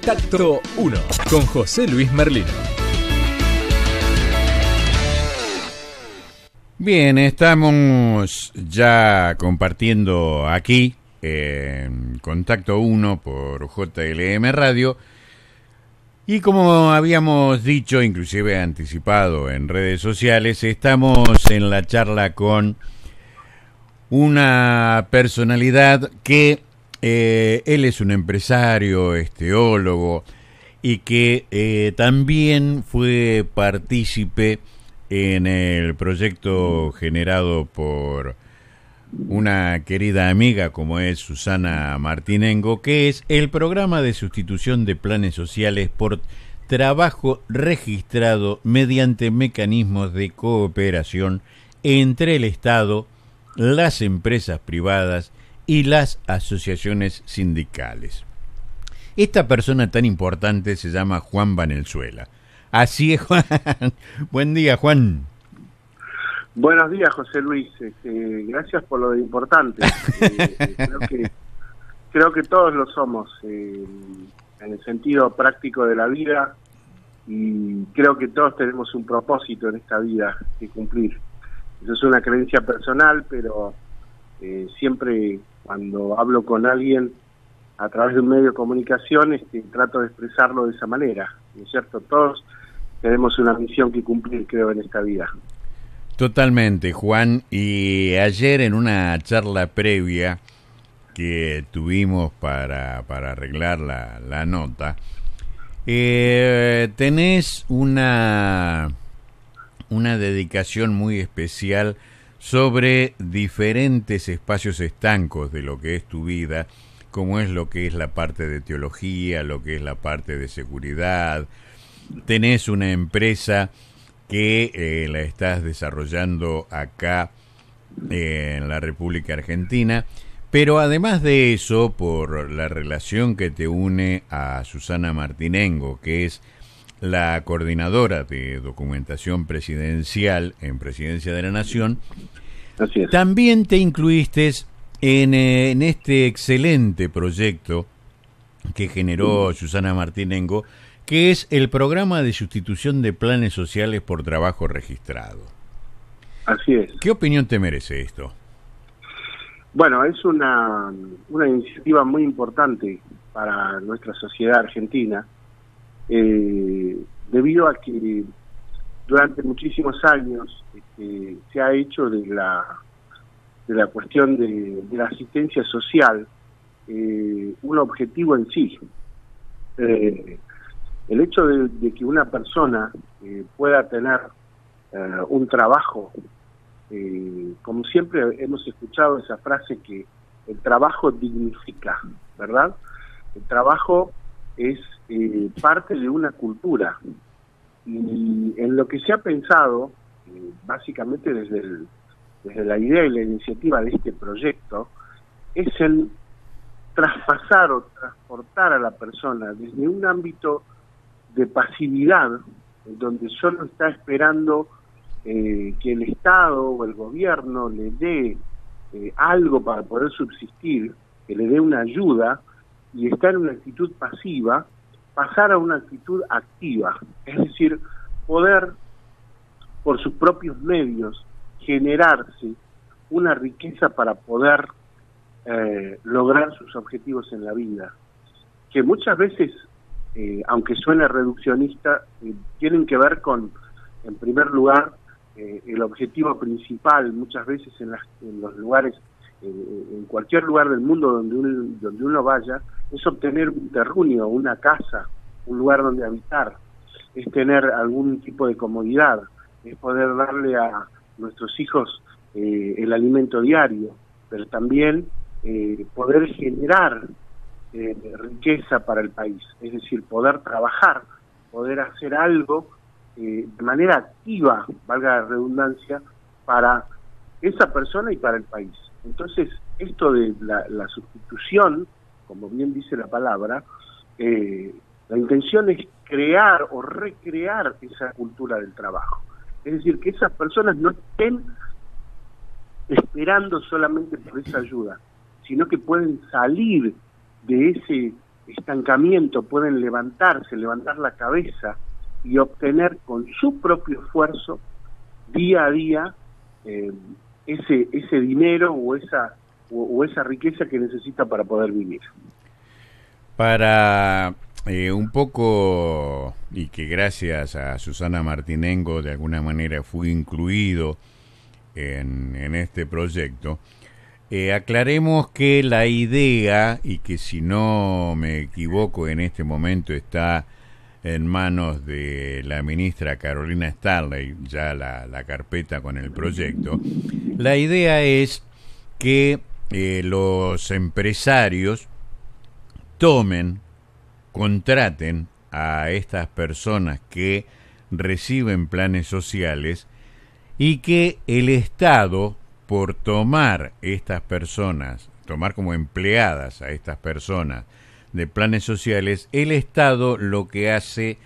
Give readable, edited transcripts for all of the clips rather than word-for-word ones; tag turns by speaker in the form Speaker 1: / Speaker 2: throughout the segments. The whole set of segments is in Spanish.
Speaker 1: Contacto 1 con José Luis Merlino.
Speaker 2: Bien, estamos ya compartiendo aquí en Contacto 1 por JLM Radio. Y como habíamos dicho, inclusive anticipado en redes sociales, estamos en la charla con una personalidad que él es un empresario, teólogo, y que también fue partícipe en el proyecto generado por una querida amiga como es Susana Martinengo, que es el programa de sustitución de planes sociales por trabajo registrado mediante mecanismos de cooperación entre el Estado, las empresas privadas y las asociaciones sindicales. Esta persona tan importante se llama Juan Valenzuela. Así es, Juan. Buen día, Juan.
Speaker 3: Buenos días, José Luis. Gracias por lo de importante. Creo que todos lo somos en el sentido práctico de la vida, y creo que todos tenemos un propósito en esta vida que cumplir. Eso es una creencia personal, pero siempre cuando hablo con alguien a través de un medio de comunicación, trato de expresarlo de esa manera, ¿no es cierto? Todos tenemos una misión que cumplir, creo, en esta vida.
Speaker 2: Totalmente, Juan. Y ayer en una charla previa que tuvimos para arreglar la nota, tenés una dedicación muy especial sobre diferentes espacios estancos de lo que es tu vida, como es lo que es la parte de teología, lo que es la parte de seguridad. Tenés una empresa que la estás desarrollando acá en la República Argentina, pero además de eso, por la relación que te une a Susana Martinengo, que es la coordinadora de documentación presidencial en Presidencia de la Nación,
Speaker 3: así es,
Speaker 2: también te incluiste en este excelente proyecto que generó Susana Martinengo, que es el programa de sustitución de planes sociales por trabajo registrado.
Speaker 3: Así es.
Speaker 2: ¿Qué opinión te merece esto?
Speaker 3: Bueno, es una iniciativa muy importante para nuestra sociedad argentina, debido a que durante muchísimos años se ha hecho de la cuestión de la asistencia social un objetivo en sí. El hecho de que una persona pueda tener un trabajo, como siempre hemos escuchado esa frase que el trabajo dignifica, ¿verdad? El trabajo es parte de una cultura, y en lo que se ha pensado, básicamente desde la idea y la iniciativa de este proyecto, es el traspasar o transportar a la persona desde un ámbito de pasividad, en donde solo está esperando que el Estado o el gobierno le dé algo para poder subsistir, que le dé una ayuda, y está en una actitud pasiva, pasar a una actitud activa, es decir, poder por sus propios medios generarse una riqueza para poder lograr sus objetivos en la vida, que muchas veces, aunque suene reduccionista, tienen que ver con, en primer lugar, el objetivo principal. Muchas veces en los lugares, en cualquier lugar del mundo donde uno vaya, es obtener un terruño, una casa, un lugar donde habitar, es tener algún tipo de comodidad, es poder darle a nuestros hijos el alimento diario, pero también poder generar riqueza para el país, es decir, poder trabajar, poder hacer algo de manera activa, valga la redundancia, para esa persona y para el país. Entonces, esto de la sustitución, como bien dice la palabra, la intención es crear o recrear esa cultura del trabajo. Es decir, que esas personas no estén esperando solamente por esa ayuda, sino que pueden salir de estancamiento pueden levantarse, levantar la cabeza y obtener con su propio esfuerzo día a día ese dinero o esa riqueza que necesita para poder vivir.
Speaker 2: Para un poco, y que gracias a Susana Martinengo de alguna manera fui incluido en este proyecto, aclaremos que la idea, y que si no me equivoco en este momento está en manos de la ministra Carolina Stanley, ya la carpeta con el proyecto, la idea es que los empresarios contraten a estas personas que reciben planes sociales y que el Estado, por tomar como empleadas a estas personas de planes sociales, el Estado lo que hace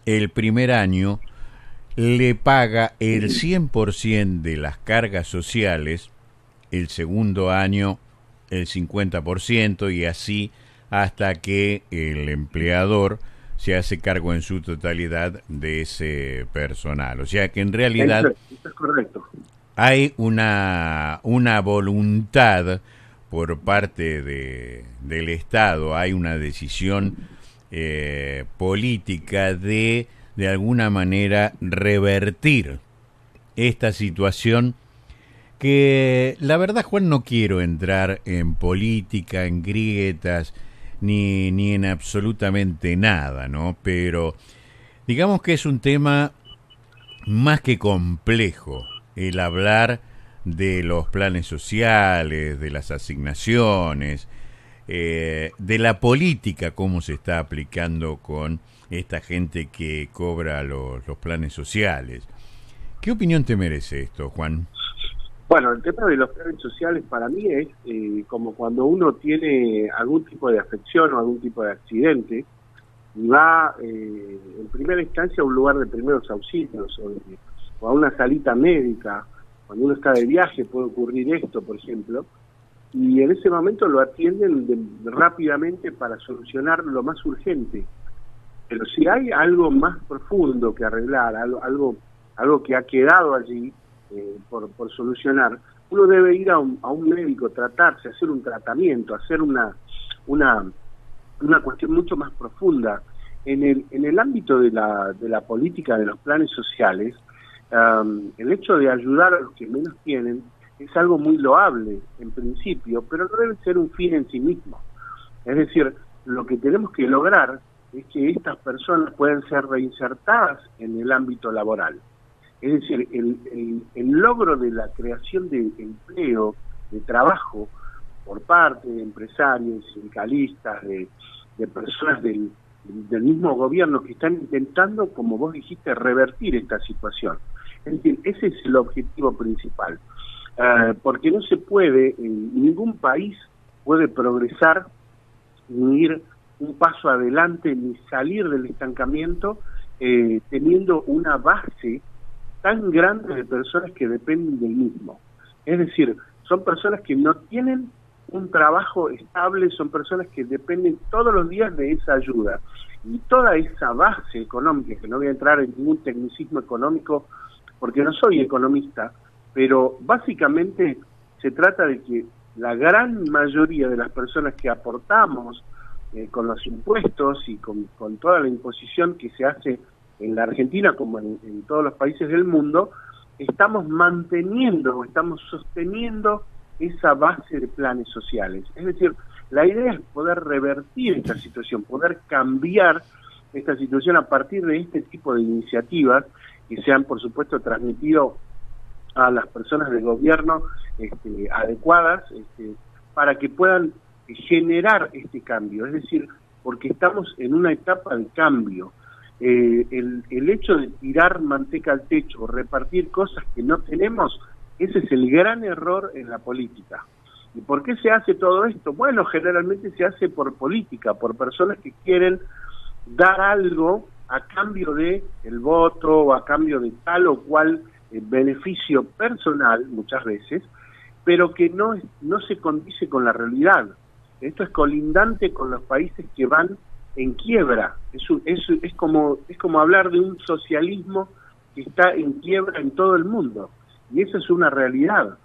Speaker 2: el primer año le paga el 100% de las cargas sociales, el segundo año el 50% y así hasta que el empleador se hace cargo en su totalidad de ese personal. O sea que en realidad
Speaker 3: eso es correcto.
Speaker 2: Hay una voluntad por parte del Estado, hay una decisión política de alguna manera revertir esta situación que la verdad, Juan, no quiero entrar en política, en grietas, ni en absolutamente nada, ¿no? Pero digamos que es un tema más que complejo el hablar de los planes sociales, de las asignaciones, de la política, cómo se está aplicando con esta gente que cobra los planes sociales. ¿Qué opinión te merece esto, Juan?
Speaker 3: Bueno, el tema de los planes sociales para mí es como cuando uno tiene algún tipo de afección o algún tipo de accidente y va en primera instancia a un lugar de primeros auxilios o a una salita médica. Cuando uno está de viaje puede ocurrir esto, por ejemplo, y en ese momento lo atienden rápidamente para solucionar lo más urgente. Pero si hay algo más profundo que arreglar, algo que ha quedado allí por solucionar, uno debe ir a un médico, tratarse, hacer un tratamiento, hacer una cuestión mucho más profunda. En el ámbito de la política de los planes sociales, el hecho de ayudar a los que menos tienen es algo muy loable en principio, pero no debe ser un fin en sí mismo. Es decir, lo que tenemos que lograr es que estas personas puedan ser reinsertadas en el ámbito laboral. Es decir, el logro de la creación de empleo, de trabajo, por parte de empresarios, sindicalistas, de personas del mismo gobierno que están intentando, como vos dijiste, revertir esta situación. Es decir, ese es el objetivo principal. Porque no se puede, ningún país puede progresar, ni ir un paso adelante, ni salir del estancamiento, teniendo una base tan grande de personas que dependen del mismo. Es decir, son personas que no tienen un trabajo estable, son personas que dependen todos los días de esa ayuda. Y toda esa base económica, que no voy a entrar en ningún tecnicismo económico porque no soy economista, pero básicamente se trata de que la gran mayoría de las personas que aportamos con los impuestos y con toda la imposición que se hace en la Argentina como en todos los países del mundo, estamos manteniendo, estamos sosteniendo esa base de planes sociales. Es decir, la idea es poder revertir esta situación, poder cambiar esta situación a partir de este tipo de iniciativas que se han, por supuesto, transmitido a las personas del gobierno adecuadas para que puedan generar este cambio. Es decir, porque estamos en una etapa de cambio. El hecho de tirar manteca al techo o repartir cosas que no tenemos, ese es el gran error en la política. ¿Y por qué se hace todo esto? Bueno, generalmente se hace por política, por personas que quieren dar algo a cambio de el voto o a cambio de tal o cual beneficio personal, muchas veces, pero que no se condice con la realidad. esto es colindante con los países que van en quiebra. Es como hablar de un socialismo que está en quiebra en todo el mundo, y eso es una realidad.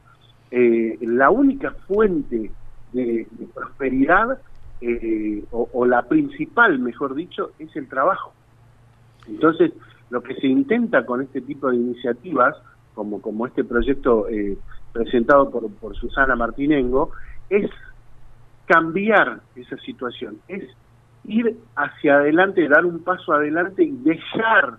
Speaker 3: La única fuente de prosperidad, o la principal, mejor dicho, es el trabajo. Entonces, lo que se intenta con este tipo de iniciativas, como este proyecto presentado por Susana Martinengo, es cambiar esa situación, es ir hacia adelante, dar un paso adelante y dejar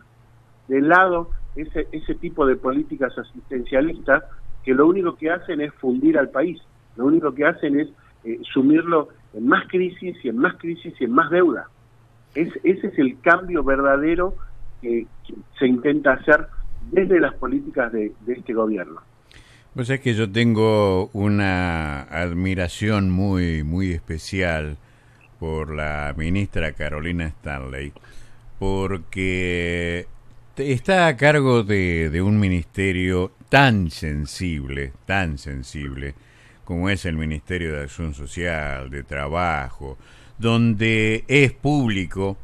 Speaker 3: de lado ese tipo de políticas asistencialistas que lo único que hacen es fundir al país, lo único que hacen es sumirlo en más crisis y en más crisis y en más deuda. Ese es el cambio verdadero que se intenta hacer desde las políticas de este gobierno.
Speaker 2: Pues es que yo tengo una admiración muy, muy especial por la ministra Carolina Stanley, porque está a cargo de un ministerio tan sensible, como es el Ministerio de Acción Social, de Trabajo, donde es público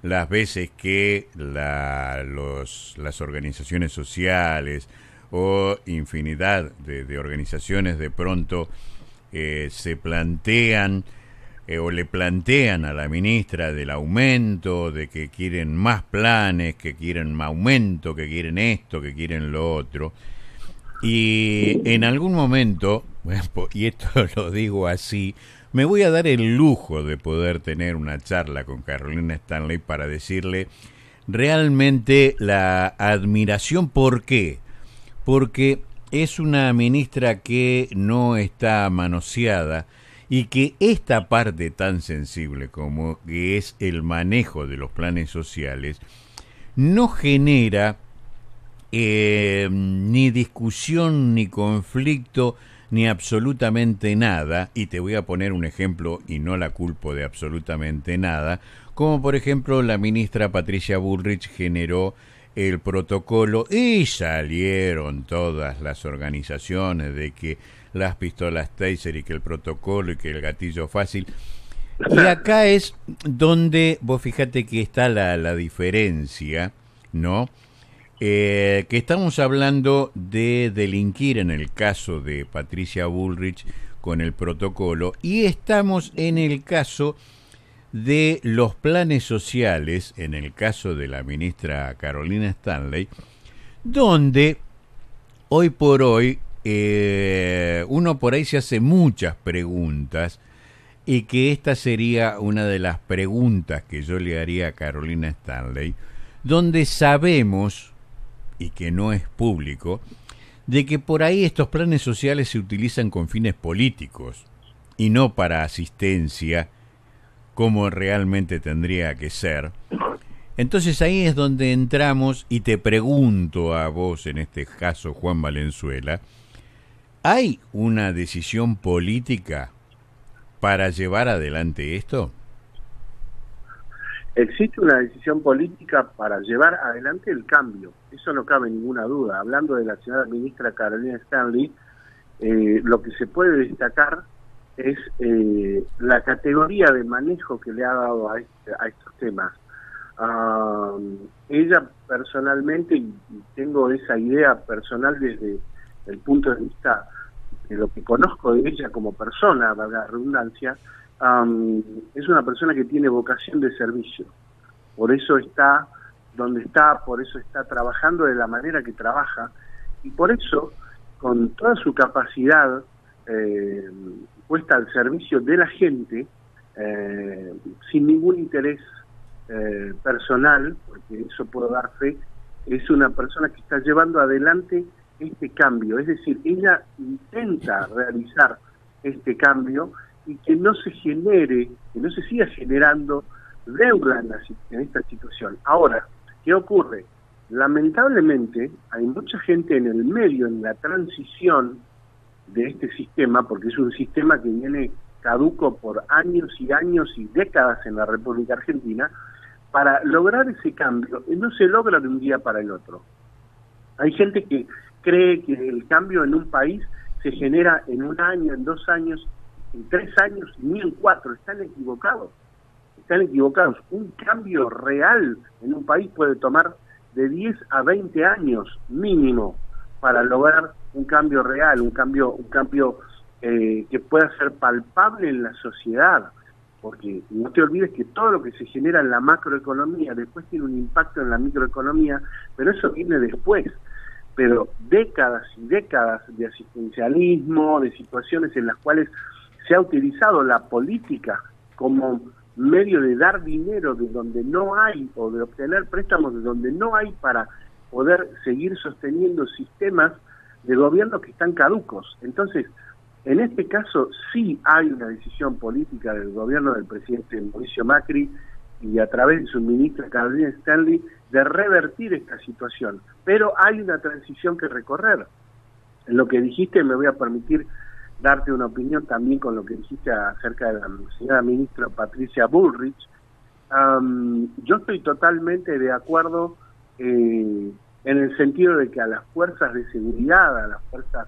Speaker 2: las veces que las organizaciones sociales o infinidad de organizaciones de pronto se plantean o le plantean a la ministra del aumento, de que quieren más planes, que quieren aumento, que quieren esto, que quieren lo otro. Y en algún momento, y esto lo digo así, me voy a dar el lujo de poder tener una charla con Carolina Stanley para decirle realmente la admiración. ¿Por qué? Porque es una ministra que no está manoseada y que esta parte tan sensible como que es el manejo de los planes sociales no genera ni discusión, ni conflicto, ni absolutamente nada. Y te voy a poner un ejemplo, y no la culpo de absolutamente nada, como por ejemplo la ministra Patricia Bullrich generó el protocolo y salieron todas las organizaciones de que las pistolas Taser y que el protocolo y que el gatillo fácil. Y acá es donde vos fíjate que está la diferencia, ¿no? Que estamos hablando de delinquir en el caso de Patricia Bullrich con el protocolo, y estamos en el caso de los planes sociales, en el caso de la ministra Carolina Stanley, donde hoy por hoy uno por ahí se hace muchas preguntas, y que esta sería una de las preguntas que yo le haría a Carolina Stanley, donde sabemos, y que no es público, de que por ahí estos planes sociales se utilizan con fines políticos y no para asistencia como realmente tendría que ser. Entonces ahí es donde entramos, y te pregunto a vos, en este caso Juan Valenzuela, ¿hay una decisión política para llevar adelante esto?
Speaker 3: Existe una decisión política para llevar adelante el cambio, eso no cabe ninguna duda. Hablando de la señora ministra Carolina Stanley, lo que se puede destacar es la categoría de manejo que le ha dado a estos temas. Ella personalmente, y tengo esa idea personal desde el punto de vista de lo que conozco de ella como persona, valga la redundancia, es una persona que tiene vocación de servicio. Por eso está donde está, por eso está trabajando de la manera que trabaja, y por eso, con toda su capacidad puesta al servicio de la gente, sin ningún interés personal, porque eso puedo dar fe, es una persona que está llevando adelante este cambio. Es decir, ella intenta realizar este cambio y que no se genere, que no se siga generando deuda en esta situación. Ahora, ¿qué ocurre? Lamentablemente hay mucha gente en el medio, en la transición de este sistema, porque es un sistema que viene caduco por años y años y décadas en la República Argentina. Para lograr ese cambio no se logra de un día para el otro. Hay gente que cree que el cambio en un país se genera en un año, en 2 años. en 3 años ni en 4. Están equivocados. Están equivocados. Un cambio real en un país puede tomar de 10 a 20 años mínimo para lograr un cambio real, un cambio que pueda ser palpable en la sociedad. Porque no te olvides que todo lo que se genera en la macroeconomía después tiene un impacto en la microeconomía, pero eso viene después. Pero décadas y décadas de asistencialismo, de situaciones en las cuales se ha utilizado la política como medio de dar dinero de donde no hay, o de obtener préstamos de donde no hay, para poder seguir sosteniendo sistemas de gobierno que están caducos. Entonces, en este caso sí hay una decisión política del gobierno del presidente Mauricio Macri y a través de su ministra Carolina Stanley de revertir esta situación, pero hay una transición que recorrer. En lo que dijiste me voy a permitir darte una opinión también con lo que dijiste acerca de la señora ministra Patricia Bullrich. Yo estoy totalmente de acuerdo en el sentido de que a las fuerzas de seguridad, a las fuerzas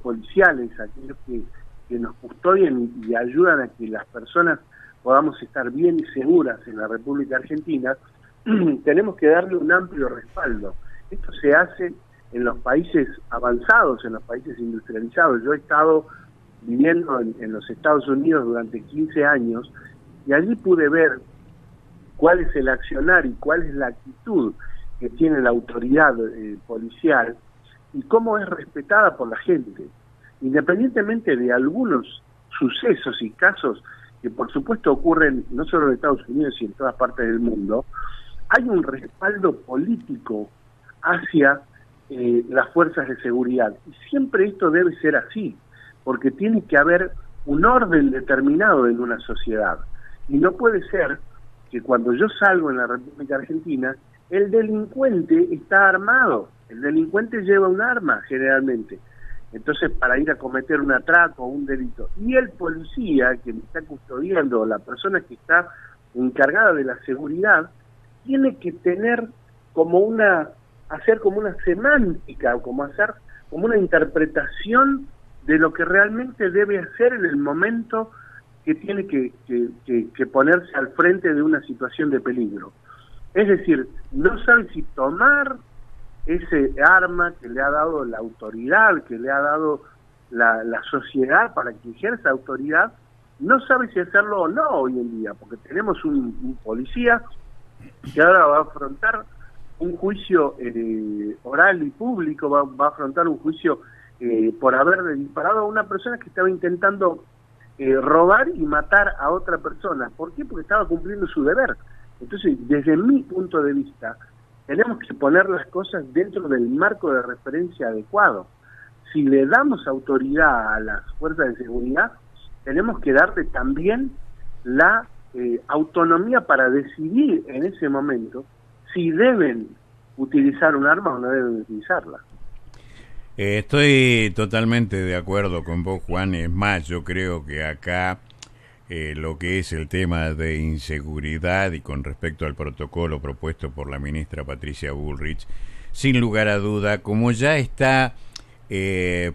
Speaker 3: policiales, aquellos que nos custodian y ayudan a que las personas podamos estar bien y seguras en la República Argentina, tenemos que darle un amplio respaldo. Esto se hace en los países avanzados, en los países industrializados. Yo he estado viviendo en los Estados Unidos durante 15 años y allí pude ver cuál es el accionar y cuál es la actitud que tiene la autoridad policial y cómo es respetada por la gente, independientemente de algunos sucesos y casos que por supuesto ocurren no solo en Estados Unidos sino en todas partes del mundo. Hay un respaldo político hacia las fuerzas de seguridad, y siempre esto debe ser así, porque tiene que haber un orden determinado en una sociedad, y no puede ser que cuando yo salgo en la República Argentina, el delincuente está armado, el delincuente lleva un arma generalmente, entonces para ir a cometer un atraco o un delito, y el policía que me está custodiando, la persona que está encargada de la seguridad, tiene que tener hacer como una semántica, hacer como una interpretación de lo que realmente debe hacer en el momento que tiene que ponerse al frente de una situación de peligro. Es decir, no sabe si tomar ese arma que le ha dado la autoridad, que le ha dado la sociedad para que ejerza autoridad, no sabe si hacerlo o no hoy en día, porque tenemos un policía que ahora va a afrontar un juicio oral y público, va a afrontar un juicio por haber disparado a una persona que estaba intentando robar y matar a otra persona. ¿Por qué? Porque estaba cumpliendo su deber. Entonces, desde mi punto de vista, tenemos que poner las cosas dentro del marco de referencia adecuado. Si le damos autoridad a las fuerzas de seguridad, tenemos que darle también la autonomía para decidir en ese momento si deben utilizar un arma o no deben utilizarla.
Speaker 2: Estoy totalmente de acuerdo con vos, Juan. Es más, yo creo que acá lo que es el tema de inseguridad y con respecto al protocolo propuesto por la ministra Patricia Bullrich, sin lugar a duda, como ya está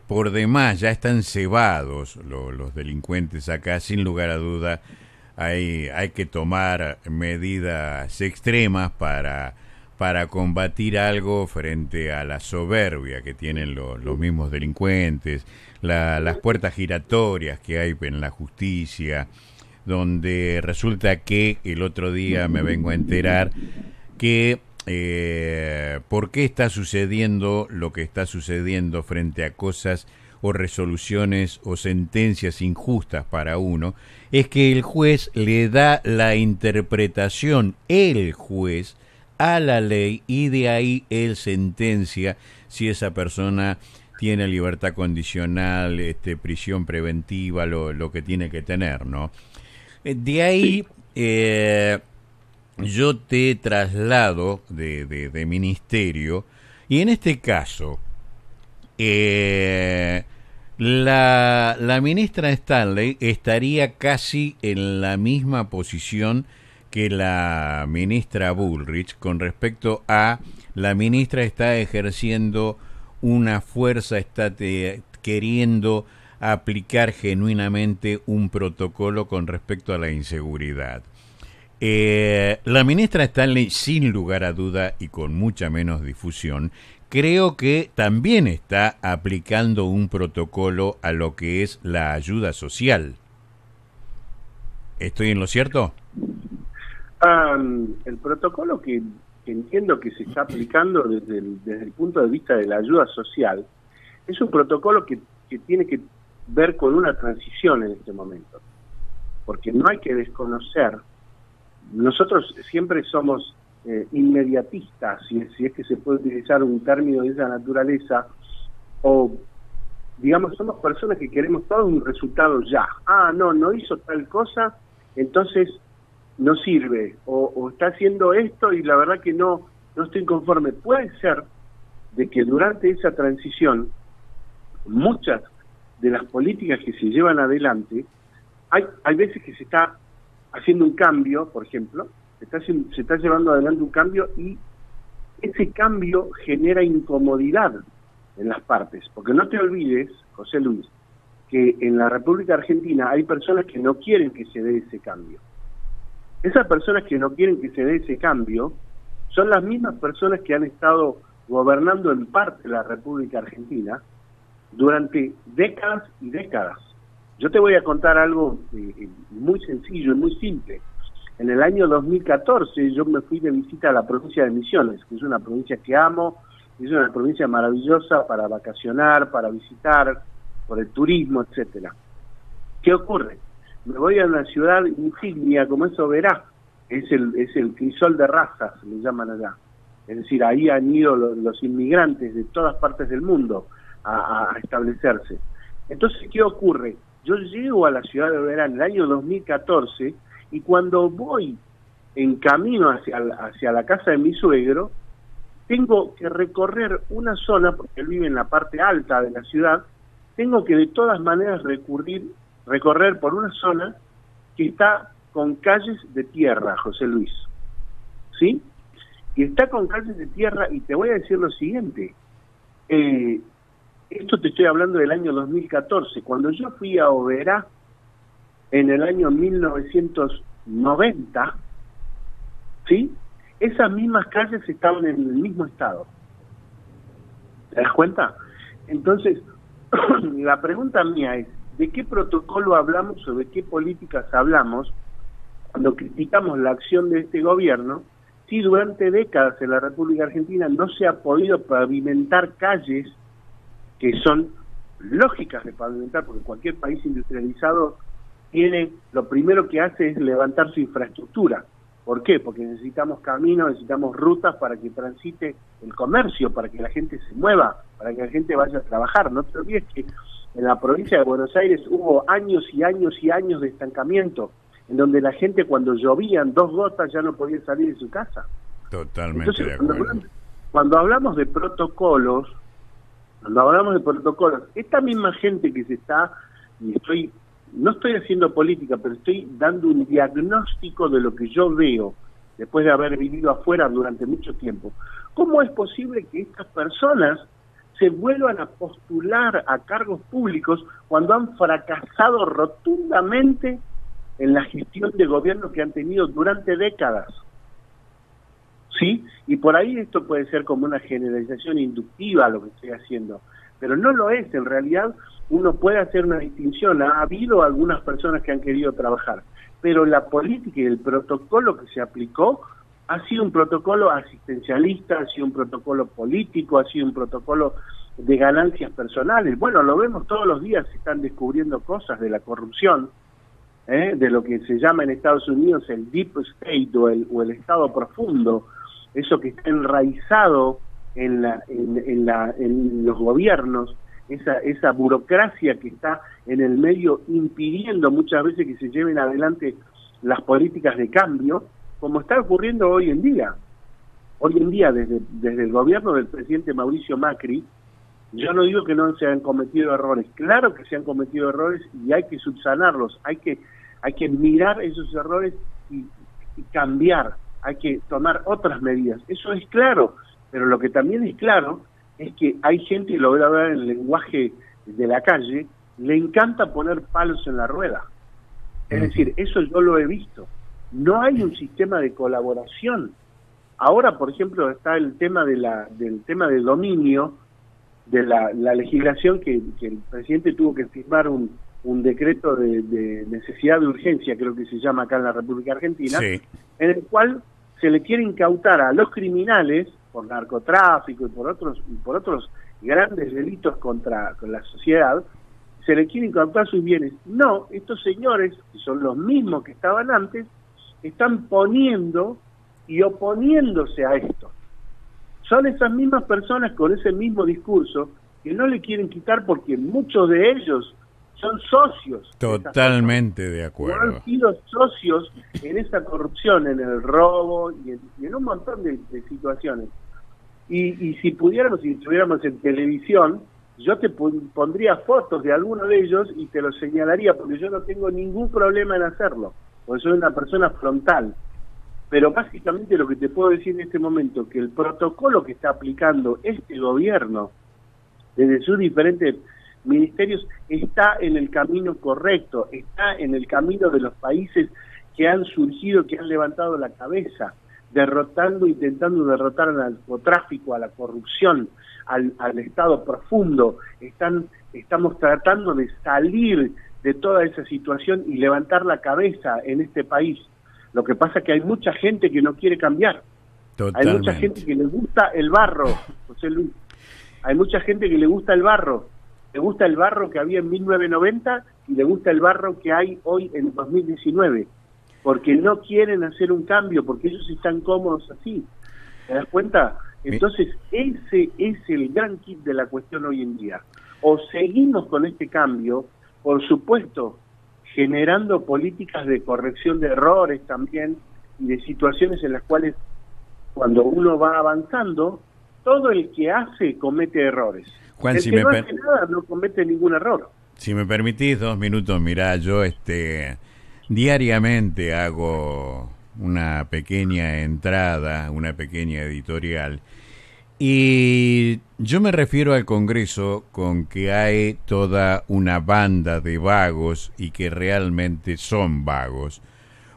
Speaker 2: por demás, ya están cebados los delincuentes acá, sin lugar a duda, hay que tomar medidas extremas para combatir algo frente a la soberbia que tienen los mismos delincuentes, las puertas giratorias que hay en la justicia, donde resulta que el otro día me vengo a enterar que por qué está sucediendo lo que está sucediendo frente a cosas o resoluciones o sentencias injustas para uno, es que el juez le da la interpretación, el juez, a la ley, y de ahí él sentencia si esa persona tiene libertad condicional, prisión preventiva, lo que tiene que tener, ¿no? De ahí yo te traslado de ministerio, y en este caso la ministra Stanley estaría casi en la misma posición que la ministra Bullrich con respecto a la ministra está ejerciendo una fuerza, está queriendo aplicar genuinamente un protocolo con respecto a la inseguridad. La ministra Stanley, sin lugar a duda y con mucha menos difusión, creo que también está aplicando un protocolo a lo que es la ayuda social. ¿Estoy en lo cierto?
Speaker 3: El protocolo que entiendo que se está aplicando desde el punto de vista de la ayuda social es un protocolo que tiene que ver con una transición en este momento, porque no hay que desconocer. Nosotros siempre somos inmediatistas, si es que se puede utilizar un término de esa naturaleza, o digamos, somos personas que queremos todo un resultado ya. No hizo tal cosa, entonces no sirve, o está haciendo esto y la verdad que no estoy conforme. Puede ser de que durante esa transición muchas de las políticas que se llevan adelante, hay veces que se está haciendo un cambio, por ejemplo, se está llevando adelante un cambio y ese cambio genera incomodidad en las partes, porque no te olvides, José Luis, que en la República Argentina hay personas que no quieren que se dé ese cambio. Esas personas que no quieren que se dé ese cambio son las mismas personas que han estado gobernando en parte la República Argentina durante décadas y décadas. Yo te voy a contar algo muy sencillo y muy simple. En el año 2014 yo me fui de visita a la provincia de Misiones, que es una provincia que amo, es una provincia maravillosa para vacacionar, para visitar, por el turismo, etcétera. ¿Qué ocurre? Me voy a una ciudad insignia como es Oberá, es el crisol de razas, le llaman allá. Es decir, ahí han ido los inmigrantes de todas partes del mundo a establecerse. Entonces, ¿qué ocurre? Yo llego a la ciudad de Oberá en el año 2014 y cuando voy en camino hacia la casa de mi suegro, tengo que recorrer una zona, porque él vive en la parte alta de la ciudad, tengo que de todas maneras recorrer por una zona que está con calles de tierra, José Luis, ¿sí? Y está con calles de tierra, y te voy a decir lo siguiente, esto te estoy hablando del año 2014, cuando yo fui a Oberá en el año 1990, ¿sí? Esas mismas calles estaban en el mismo estado. ¿Te das cuenta? Entonces, la pregunta mía es, ¿de qué protocolo hablamos o de qué políticas hablamos cuando criticamos la acción de este gobierno si durante décadas en la República Argentina no se ha podido pavimentar calles que son lógicas de pavimentar, porque cualquier país industrializado lo primero que hace es levantar su infraestructura? ¿Por qué? Porque necesitamos caminos, necesitamos rutas para que transite el comercio, para que la gente se mueva, para que la gente vaya a trabajar. No te olvides que en la provincia de Buenos Aires hubo años y años y años de estancamiento, en donde la gente cuando llovían 2 gotas ya no podía salir de su casa.
Speaker 2: Totalmente. Entonces, de acuerdo.
Speaker 3: Cuando hablamos de protocolos, esta misma gente que no estoy haciendo política, pero estoy dando un diagnóstico de lo que yo veo después de haber vivido afuera durante mucho tiempo. ¿Cómo es posible que estas personas se vuelvan a postular a cargos públicos cuando han fracasado rotundamente en la gestión de gobierno que han tenido durante décadas? ¿Sí? Y por ahí esto puede ser como una generalización inductiva lo que estoy haciendo, pero no lo es. En realidad uno puede hacer una distinción. Ha habido algunas personas que han querido trabajar, pero la política y el protocolo que se aplicó ha sido un protocolo asistencialista, ha sido un protocolo político, ha sido un protocolo de ganancias personales. Bueno, lo vemos todos los días, se están descubriendo cosas de la corrupción, de lo que se llama en Estados Unidos el deep state o el estado profundo, eso que está enraizado en los gobiernos, esa burocracia que está en el medio impidiendo muchas veces que se lleven adelante las políticas de cambio, como está ocurriendo hoy en día. Hoy en día, desde el gobierno del presidente Mauricio Macri, yo no digo que no se han cometido errores, claro que se han cometido errores y hay que subsanarlos, hay que mirar esos errores y cambiar, hay que tomar otras medidas, eso es claro, pero lo que también es claro es que hay gente, y lo voy a ver en el lenguaje de la calle, le encanta poner palos en la rueda. Es decir, eso yo lo he visto. No hay un sistema de colaboración. Ahora, por ejemplo, está el tema del tema del dominio, de la legislación que el presidente tuvo que firmar un decreto de necesidad de urgencia, creo que se llama acá en la República Argentina,
Speaker 2: sí,
Speaker 3: en el cual se le quiere incautar a los criminales por narcotráfico y por otros grandes delitos con la sociedad, se le quiere incautar sus bienes. No, estos señores, que son los mismos que estaban antes, están poniendo y oponiéndose a esto. Son esas mismas personas con ese mismo discurso que no le quieren quitar, porque muchos de ellos son socios.
Speaker 2: Totalmente de
Speaker 3: No
Speaker 2: acuerdo.
Speaker 3: han sido socios en esa corrupción, en el robo y en un montón de situaciones. Y si pudiéramos, si estuviéramos en televisión, yo te pondría fotos de alguno de ellos y te los señalaría, porque yo no tengo ningún problema en hacerlo, porque soy una persona frontal. Pero básicamente lo que te puedo decir en este momento, que el protocolo que está aplicando este gobierno desde sus diferentes ministerios está en el camino correcto, está en el camino de los países que han surgido, que han levantado la cabeza, intentando derrotar al narcotráfico, a la corrupción, al Estado profundo. Estamos tratando de salir de toda esa situación y levantar la cabeza en este país. Lo que pasa es que hay mucha gente que no quiere cambiar.
Speaker 2: Totalmente.
Speaker 3: Hay mucha gente que le gusta el barro, José Luis. Hay mucha gente que le gusta el barro. Le gusta el barro que había en 1990 y le gusta el barro que hay hoy en 2019. Porque no quieren hacer un cambio, porque ellos están cómodos así. ¿Te das cuenta? Entonces, ese es el gran kit de la cuestión hoy en día. O seguimos con este cambio, por supuesto, generando políticas de corrección de errores también, y de situaciones en las cuales, cuando uno va avanzando, todo el que hace comete errores.
Speaker 2: Juan,
Speaker 3: el
Speaker 2: si
Speaker 3: que
Speaker 2: me
Speaker 3: no hace nada no comete ningún error.
Speaker 2: Si me permitís 2 minutos, mirá, yo diariamente hago una pequeña entrada, una pequeña editorial, y yo me refiero al Congreso con que hay toda una banda de vagos y que realmente son vagos,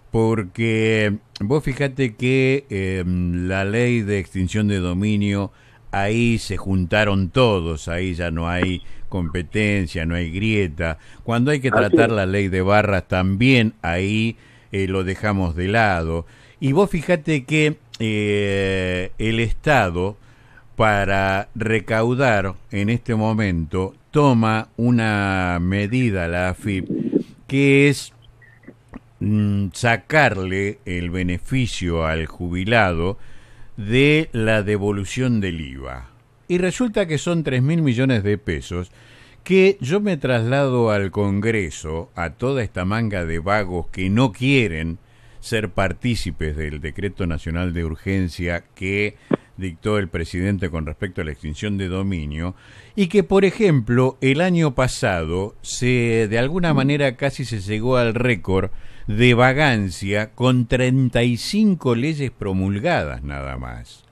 Speaker 2: porque vos fíjate que la ley de extinción de dominio, ahí se juntaron todos, ahí ya no hay competencia, no hay grieta. Cuando hay que tratar la ley de barras también ahí lo dejamos de lado. Y vos fíjate que el Estado, para recaudar en este momento, toma una medida, la AFIP, que es sacarle el beneficio al jubilado de la devolución del IVA. Y resulta que son 3.000 millones de pesos que yo me traslado al Congreso, a toda esta manga de vagos que no quieren ser partícipes del decreto nacional de urgencia que dictó el presidente con respecto a la extinción de dominio, y que, por ejemplo, el año pasado de alguna manera casi se llegó al récord de vagancia con 35 leyes promulgadas nada más,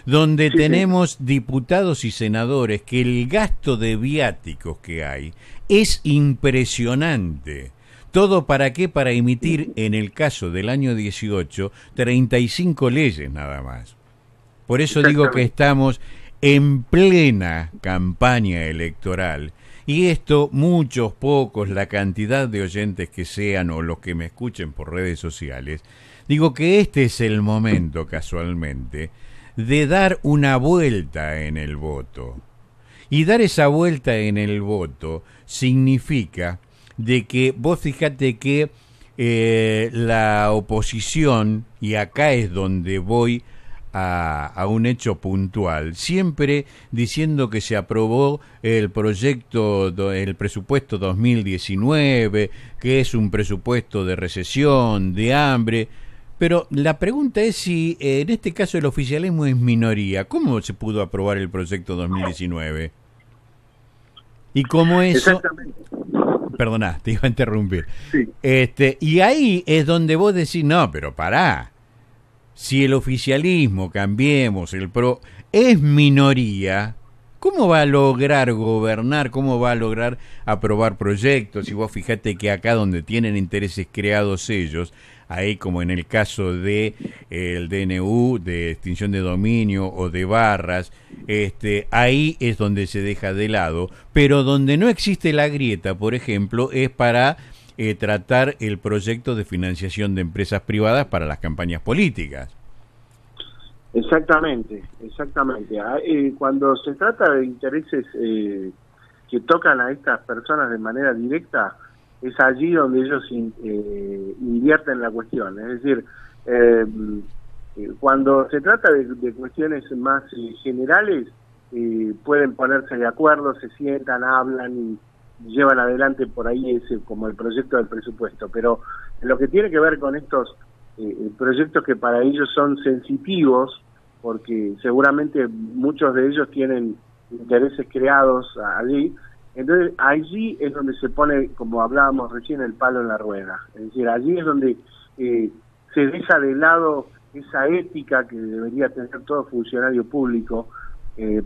Speaker 2: donde tenemos diputados y senadores que el gasto de viáticos que hay es impresionante. ¿Todo para qué? Para emitir, en el caso del año 18, 35 leyes nada más. Por eso digo que estamos en plena campaña electoral. Y esto, muchos, pocos, la cantidad de oyentes que sean o los que me escuchen por redes sociales, digo que este es el momento, casualmente, de dar una vuelta en el voto. Y dar esa vuelta en el voto significa de que vos fíjate que la oposición, y acá es donde voy a un hecho puntual, siempre diciendo que se aprobó el presupuesto 2019, que es un presupuesto de recesión, de hambre, pero la pregunta es si en este caso el oficialismo es minoría. ¿Cómo se pudo aprobar el proyecto 2019? Y cómo eso...
Speaker 3: Exactamente.
Speaker 2: Perdona, te iba a interrumpir.
Speaker 3: Sí.
Speaker 2: Y ahí es donde vos decís, no, pero pará. Si el oficialismo, Cambiemos, el PRO, es minoría, ¿cómo va a lograr gobernar? ¿Cómo va a lograr aprobar proyectos? Y vos fíjate que acá donde tienen intereses creados ellos, ahí como en el caso de el DNU, de extinción de dominio o de barras, ahí es donde se deja de lado, pero donde no existe la grieta, por ejemplo, es para tratar el proyecto de financiación de empresas privadas para las campañas políticas.
Speaker 3: Exactamente. Cuando se trata de intereses que tocan a estas personas de manera directa, es allí donde ellos invierten la cuestión. Es decir, cuando se trata de cuestiones más generales, pueden ponerse de acuerdo, se sientan, hablan y llevan adelante por ahí ese como el proyecto del presupuesto. Pero lo que tiene que ver con estos proyectos que para ellos son sensitivos, porque seguramente muchos de ellos tienen intereses creados allí, entonces allí es donde se pone, como hablábamos recién, el palo en la rueda. Es decir, allí es donde se deja de lado esa ética que debería tener todo funcionario público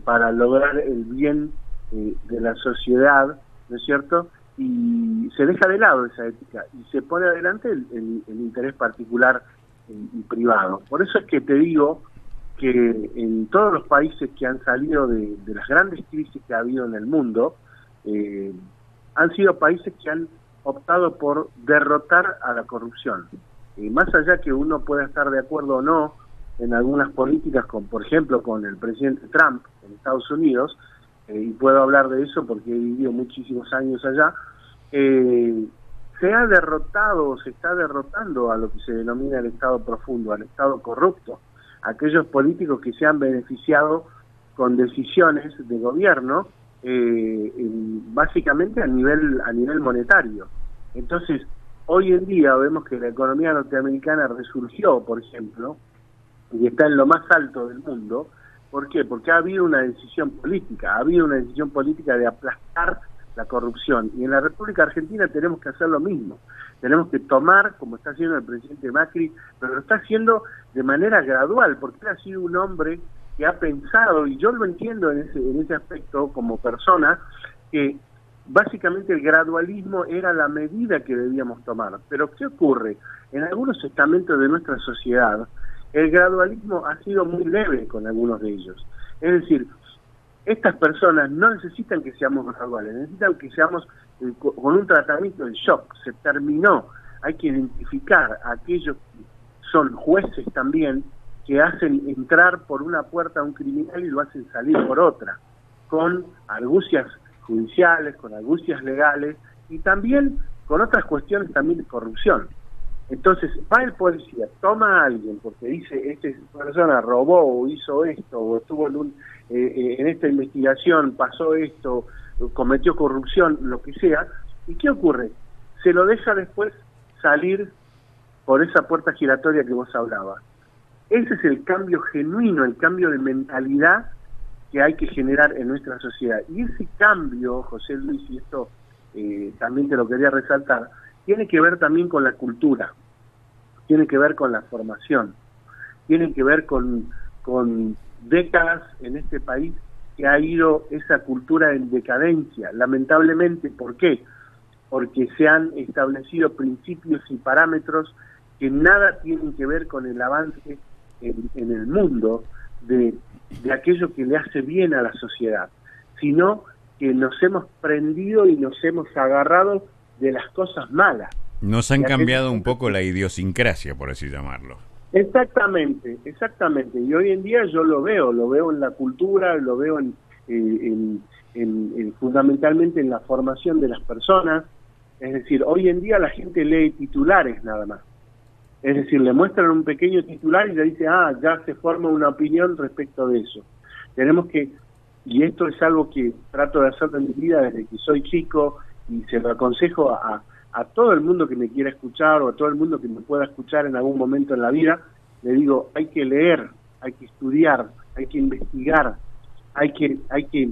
Speaker 3: para lograr el bien de la sociedad, ¿no es cierto? Y se deja de lado esa ética y se pone adelante el interés particular y privado. Por eso es que te digo que en todos los países que han salido de las grandes crisis que ha habido en el mundo, han sido países que han optado por derrotar a la corrupción. Más allá que uno pueda estar de acuerdo o no en algunas políticas, por ejemplo con el presidente Trump en Estados Unidos, y puedo hablar de eso porque he vivido muchísimos años allá, se ha derrotado, se está derrotando a lo que se denomina el Estado profundo, al Estado corrupto, aquellos políticos que se han beneficiado con decisiones de gobierno, básicamente a nivel monetario. Entonces, hoy en día vemos que la economía norteamericana resurgió, por ejemplo, y está en lo más alto del mundo. ¿Por qué? Porque ha habido una decisión política, de aplastar la corrupción. Y en la República Argentina tenemos que hacer lo mismo. Tenemos que tomar, como está haciendo el presidente Macri, pero lo está haciendo de manera gradual, porque él ha sido un hombre que ha pensado, y yo lo entiendo en ese aspecto como persona, que básicamente el gradualismo era la medida que debíamos tomar. Pero ¿qué ocurre? En algunos estamentos de nuestra sociedad, el gradualismo ha sido muy leve con algunos de ellos. Es decir, estas personas no necesitan que seamos graduales, necesitan que seamos con un tratamiento de shock. Se terminó. Hay que identificar a aquellos que son jueces también, que hacen entrar por una puerta a un criminal y lo hacen salir por otra, con argucias judiciales, con argucias legales y también con otras cuestiones también de corrupción. Entonces va el policía, toma a alguien porque dice esta persona robó o hizo esto o estuvo en esta investigación, pasó esto, cometió corrupción, lo que sea, ¿y qué ocurre? Se lo deja después salir por esa puerta giratoria que vos hablabas. Ese es el cambio genuino, el cambio de mentalidad que hay que generar en nuestra sociedad. Y ese cambio, José Luis, y esto también te lo quería resaltar, tiene que ver también con la cultura, tiene que ver con la formación, tiene que ver con décadas en este país que ha ido esa cultura en decadencia, lamentablemente. ¿Por qué? Porque se han establecido principios y parámetros que nada tienen que ver con el avance en el mundo de aquello que le hace bien a la sociedad, sino que nos hemos prendido y nos hemos agarrado de las cosas malas.
Speaker 2: Nos han cambiado un poco la idiosincrasia, por así llamarlo.
Speaker 3: Exactamente. Y hoy en día yo lo veo en la cultura, lo veo fundamentalmente en la formación de las personas. Es decir, hoy en día la gente lee titulares nada más. Es decir, le muestran un pequeño titular y le dice, ya se forma una opinión respecto de eso. Tenemos que, y esto es algo que trato de hacer en mi vida desde que soy chico, y se lo aconsejo a todo el mundo que me quiera escuchar o a todo el mundo que me pueda escuchar en algún momento en la vida, le digo, hay que leer, hay que estudiar, hay que investigar, hay que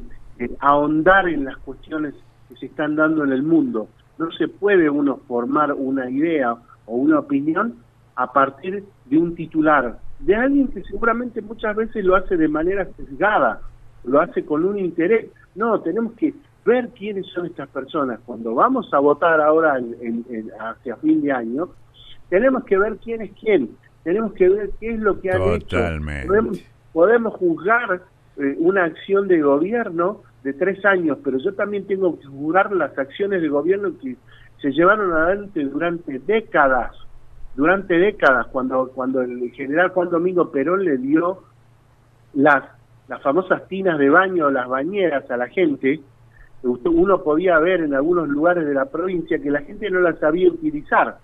Speaker 3: ahondar en las cuestiones que se están dando en el mundo. No se puede uno formar una idea o una opinión a partir de un titular, de alguien que seguramente muchas veces lo hace de manera sesgada, lo hace con un interés. No, tenemos que ver quiénes son estas personas. Cuando vamos a votar ahora hacia fin de año, tenemos que ver quién es quién, tenemos que ver qué es lo que han
Speaker 2: Totalmente.
Speaker 3: hecho. Podemos juzgar una acción de gobierno de 3 años, pero yo también tengo que juzgar las acciones de gobierno que se llevaron adelante durante décadas, cuando el general Juan Domingo Perón le dio las famosas tinas de baño, las bañeras a la gente. Uno podía ver en algunos lugares de la provincia que la gente no las sabía utilizar.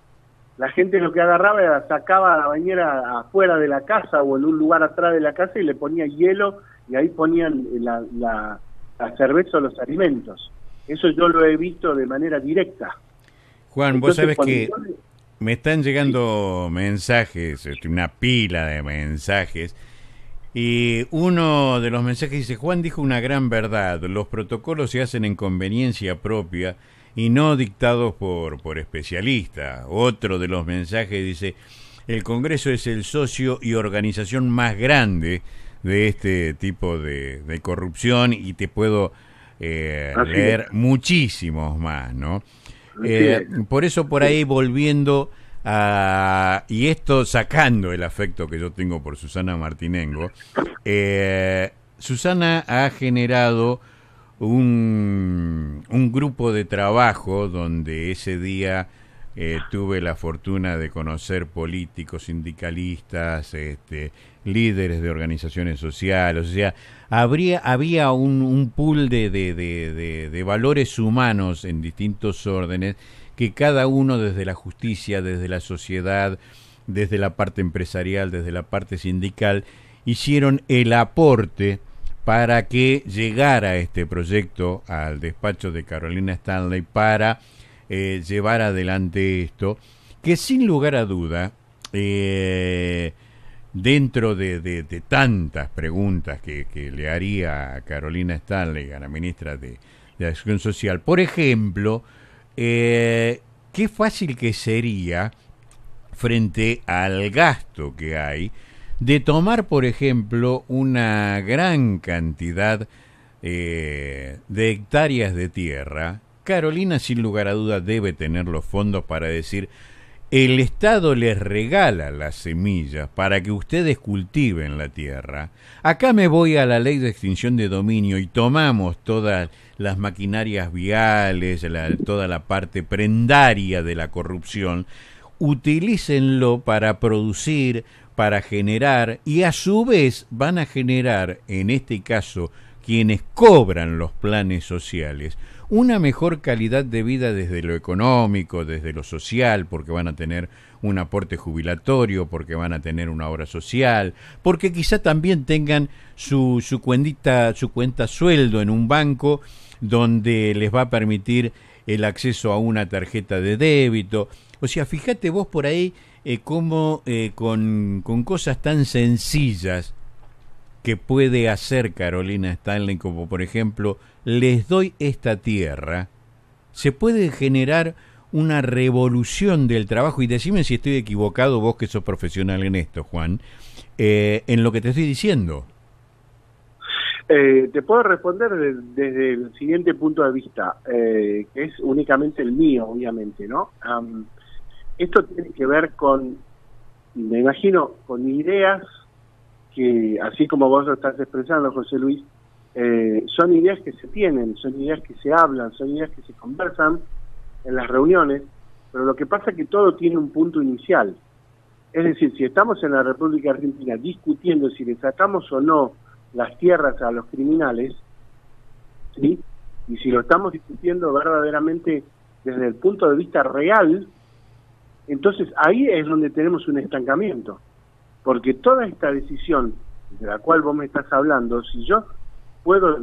Speaker 3: La gente lo que agarraba era sacaba la bañera afuera de la casa o en un lugar atrás de la casa y le ponía hielo y ahí ponían la cerveza o los alimentos. Eso yo lo he visto de manera directa.
Speaker 2: Juan,
Speaker 3: Entonces,
Speaker 2: vos sabés que me están llegando mensajes, una pila de mensajes, y uno de los mensajes dice: Juan dijo una gran verdad, los protocolos se hacen en conveniencia propia y no dictados por especialistas. Otro de los mensajes dice: el Congreso es el socio y organización más grande de este tipo de corrupción, y te puedo leer muchísimos más, ¿no? Por eso, por ahí, volviendo a, y esto sacando el afecto que yo tengo por Susana Martinengo, Susana ha generado un grupo de trabajo donde ese día tuve la fortuna de conocer políticos, sindicalistas, líderes de organizaciones sociales. O sea, había un pool de valores humanos en distintos órdenes, que cada uno, desde la justicia, desde la sociedad, desde la parte empresarial, desde la parte sindical, hicieron el aporte para que llegara este proyecto al despacho de Carolina Stanley para llevar adelante esto, que sin lugar a duda, dentro de tantas preguntas que le haría a Carolina Stanley, a la ministra de Acción Social, por ejemplo, qué fácil que sería, frente al gasto que hay, de tomar, por ejemplo, una gran cantidad de hectáreas de tierra. Carolina, sin lugar a duda, debe tener los fondos para decir: el Estado les regala las semillas para que ustedes cultiven la tierra. Acá me voy a la ley de extinción de dominio y tomamos todas las maquinarias viales, toda la parte prendaria de la corrupción. Utilícenlo para producir, para generar, y a su vez van a generar, en este caso, quienes cobran los planes sociales, una mejor calidad de vida desde lo económico, desde lo social, porque van a tener un aporte jubilatorio, porque van a tener una obra social, porque quizá también tengan su cuenta sueldo en un banco, donde les va a permitir el acceso a una tarjeta de débito. O sea, fíjate vos por ahí cómo con cosas tan sencillas que puede hacer Carolina Stanley, como por ejemplo, les doy esta tierra, se puede generar una revolución del trabajo. Y decime si estoy equivocado, vos que sos profesional en esto, Juan, en lo que te estoy diciendo.
Speaker 3: Te puedo responder desde el siguiente punto de vista, que es únicamente el mío, obviamente, ¿no? Esto tiene que ver con, me imagino, con ideas que, así como vos lo estás expresando, José Luis, son ideas que se tienen, son ideas que se hablan, son ideas que se conversan en las reuniones, pero lo que pasa es que todo tiene un punto inicial. Es decir, si estamos en la República Argentina discutiendo si le sacamos o no las tierras a los criminales, ¿sí? Y si lo estamos discutiendo verdaderamente desde el punto de vista real, entonces ahí es donde tenemos un estancamiento, porque toda esta decisión de la cual vos me estás hablando, si yo puedo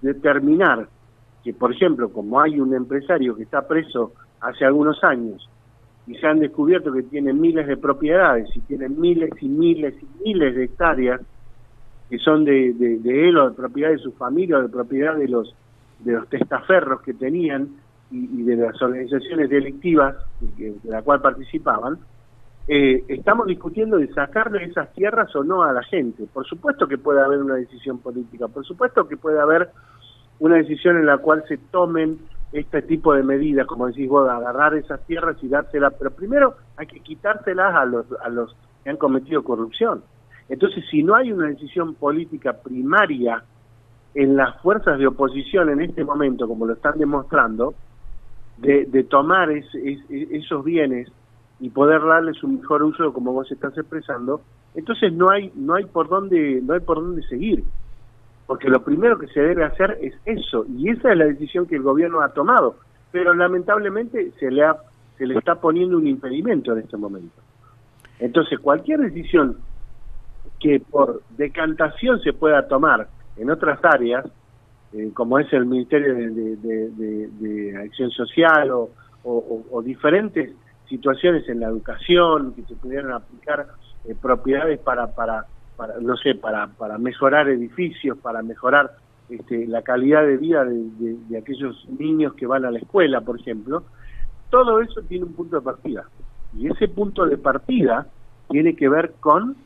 Speaker 3: determinar que, por ejemplo, como hay un empresario que está preso hace algunos años y se han descubierto que tiene miles de propiedades y tiene miles y miles y miles de hectáreas que son de él o de propiedad de su familia o de propiedad de los testaferros que tenían y de las organizaciones delictivas de la cual participaban, estamos discutiendo de sacarle esas tierras o no a la gente. Por supuesto que puede haber una decisión política, por supuesto que puede haber una decisión en la cual se tomen este tipo de medidas, como decís vos, agarrar esas tierras y dárselas, pero primero hay que quitárselas a los que han cometido corrupción. Entonces, si no hay una decisión política primaria en las fuerzas de oposición en este momento, como lo están demostrando, de tomar esos bienes y poder darles un mejor uso, como vos estás expresando, entonces no hay por dónde seguir. Porque lo primero que se debe hacer es eso, y esa es la decisión que el gobierno ha tomado, pero lamentablemente se le está poniendo un impedimento en este momento. Entonces, cualquier decisión que por decantación se pueda tomar en otras áreas, como es el Ministerio de Acción Social o diferentes situaciones en la educación, que se pudieran aplicar propiedades para mejorar edificios, para mejorar la calidad de vida de aquellos niños que van a la escuela, por ejemplo. Todo eso tiene un punto de partida, y ese punto de partida tiene que ver con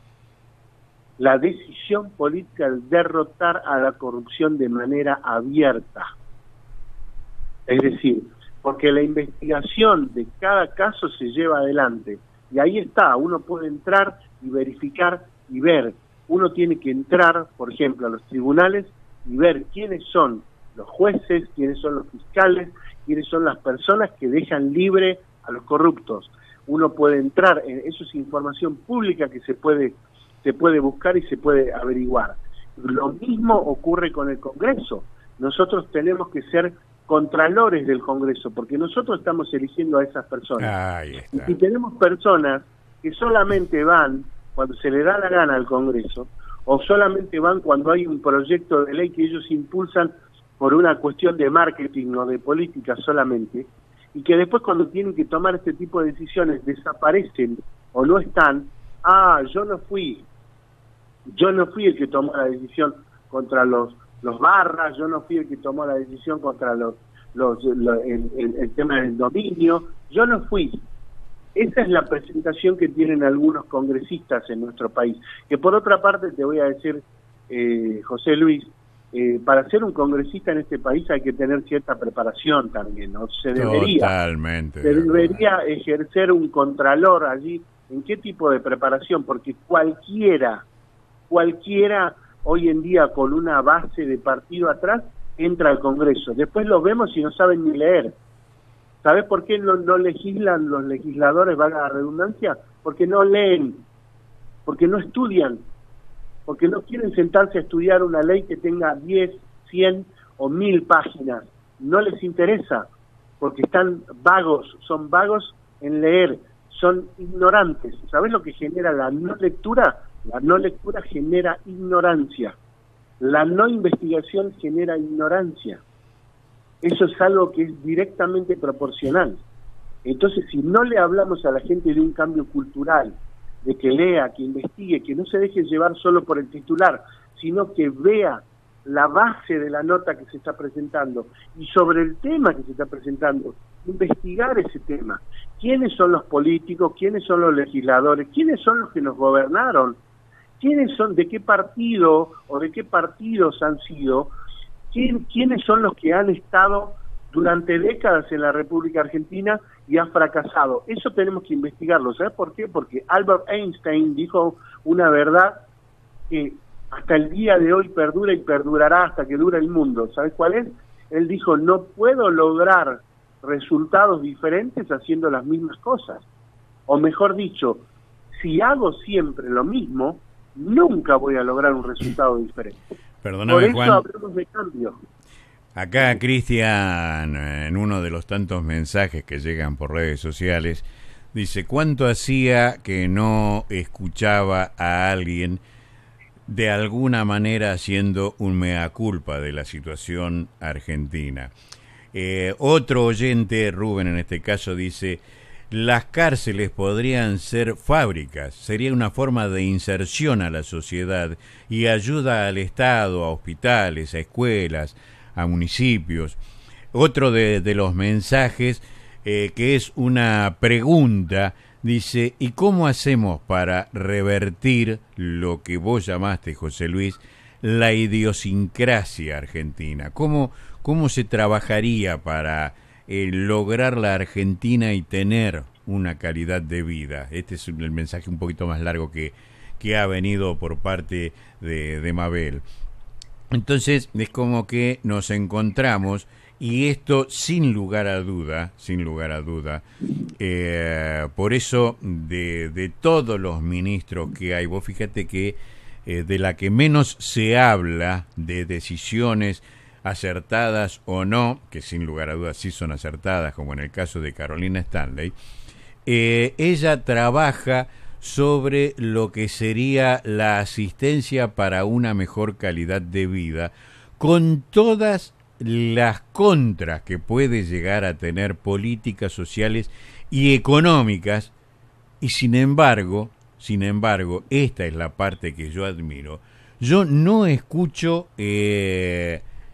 Speaker 3: la decisión política de derrotar a la corrupción de manera abierta. Es decir, porque la investigación de cada caso se lleva adelante, y ahí está, uno puede entrar y verificar y ver. Uno tiene que entrar, por ejemplo, a los tribunales y ver quiénes son los jueces, quiénes son los fiscales, quiénes son las personas que dejan libre a los corruptos. Uno puede entrar, eso es información pública que se puede buscar y se puede averiguar. Lo mismo ocurre con el Congreso. Nosotros tenemos que ser contralores del Congreso, porque nosotros estamos eligiendo a esas personas.
Speaker 2: Ahí está.
Speaker 3: Y si tenemos personas que solamente van cuando se le da la gana al Congreso, o solamente van cuando hay un proyecto de ley que ellos impulsan por una cuestión de marketing o de política solamente, y que después cuando tienen que tomar este tipo de decisiones desaparecen o no están, yo no fui el que tomó la decisión contra los barras, yo no fui el que tomó la decisión contra el tema del dominio, yo no fui. Esa es la presentación que tienen algunos congresistas en nuestro país. Que por otra parte te voy a decir, José Luis, para ser un congresista en este país hay que tener cierta preparación también, ¿no? Se debería ejercer un contralor allí. ¿En qué tipo de preparación? Porque cualquiera hoy en día con una base de partido atrás entra al Congreso. Después los vemos y no saben ni leer. ¿Sabes por qué no legislan los legisladores, valga la redundancia? Porque no leen, porque no estudian, porque no quieren sentarse a estudiar una ley que tenga 10, 100 o 1000 páginas. No les interesa, porque están vagos, son vagos en leer, son ignorantes. ¿Sabes lo que genera la no lectura? La no lectura genera ignorancia. La no investigación genera ignorancia. Eso es algo que es directamente proporcional. Entonces, si no le hablamos a la gente de un cambio cultural, de que lea, que investigue, que no se deje llevar solo por el titular, sino que vea la base de la nota que se está presentando y sobre el tema que se está presentando, investigar ese tema. ¿Quiénes son los políticos? ¿Quiénes son los legisladores? ¿Quiénes son los que nos gobernaron? ¿Quiénes son? ¿De qué partido o de qué partidos han sido? ¿Quiénes son los que han estado durante décadas en la República Argentina y han fracasado? Eso tenemos que investigarlo. ¿Sabes por qué? Porque Albert Einstein dijo una verdad que hasta el día de hoy perdura y perdurará hasta que dure el mundo. ¿Sabes cuál es? Él dijo, no puedo lograr resultados diferentes haciendo las mismas cosas. O mejor dicho, si hago siempre lo mismo, nunca voy a lograr un resultado diferente.
Speaker 2: Perdóname,
Speaker 3: por eso
Speaker 2: Juan,
Speaker 3: hablamos de cambio.
Speaker 2: Acá Cristian, en uno de los tantos mensajes que llegan por redes sociales, dice, ¿cuánto hacía que no escuchaba a alguien de alguna manera haciendo un mea culpa de la situación argentina? Otro oyente, Rubén en este caso, dice, las cárceles podrían ser fábricas, sería una forma de inserción a la sociedad y ayuda al Estado, a hospitales, a escuelas, a municipios. Otro de los mensajes, que es una pregunta, Dice, ¿y cómo hacemos para revertir lo que vos llamaste, José Luis, la idiosincrasia argentina? ¿Cómo se trabajaría para lograr la Argentina y tener una calidad de vida? Este es el mensaje un poquito más largo que ha venido por parte de Mabel. Entonces es como que nos encontramos, y esto sin lugar a duda, por eso de todos los ministros que hay, vos fíjate que de la que menos se habla de decisiones acertadas o no, que sin lugar a dudas sí son acertadas, como en el caso de Carolina Stanley, ella trabaja sobre lo que sería la asistencia para una mejor calidad de vida, con todas las contras que puede llegar a tener políticas sociales y económicas, y sin embargo, esta es la parte que yo admiro, yo no escucho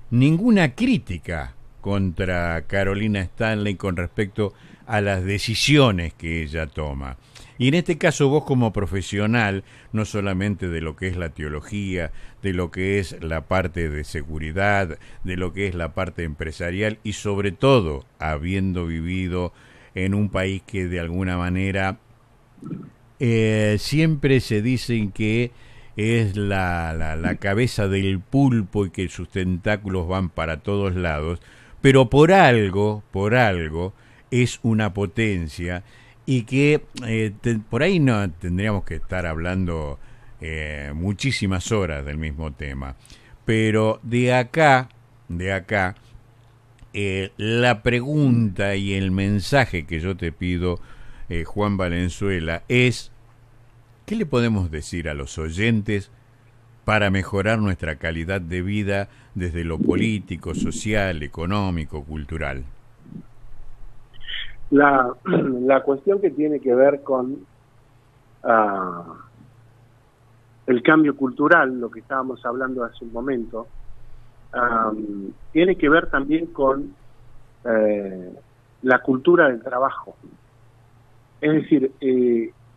Speaker 2: ninguna crítica contra Carolina Stanley con respecto a las decisiones que ella toma. Y en este caso vos como profesional, no solamente de lo que es la teología, de lo que es la parte de seguridad, de lo que es la parte empresarial, y sobre todo habiendo vivido en un país que de alguna manera siempre se dicen que es la cabeza del pulpo y que sus tentáculos van para todos lados, pero por algo es una potencia, y que por ahí no tendríamos que estar hablando muchísimas horas del mismo tema, pero de acá la pregunta y el mensaje que yo te pido, Juan Valenzuela, es: ¿qué le podemos decir a los oyentes para mejorar nuestra calidad de vida desde lo político, social, económico, cultural?
Speaker 3: La cuestión que tiene que ver con el cambio cultural, lo que estábamos hablando hace un momento, tiene que ver también con la cultura del trabajo. Es decir,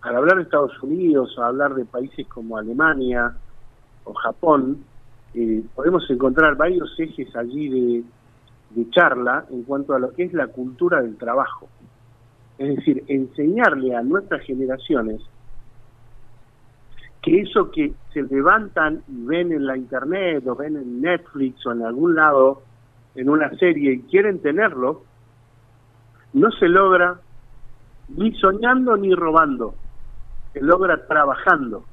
Speaker 3: al hablar de Estados Unidos, o hablar de países como Alemania o Japón, podemos encontrar varios ejes allí de charla en cuanto a lo que es la cultura del trabajo. Es decir, enseñarle a nuestras generaciones que eso que se levantan y ven en la internet o ven en Netflix o en algún lado en una serie y quieren tenerlo, no se logra ni soñando ni robando, se logra trabajando.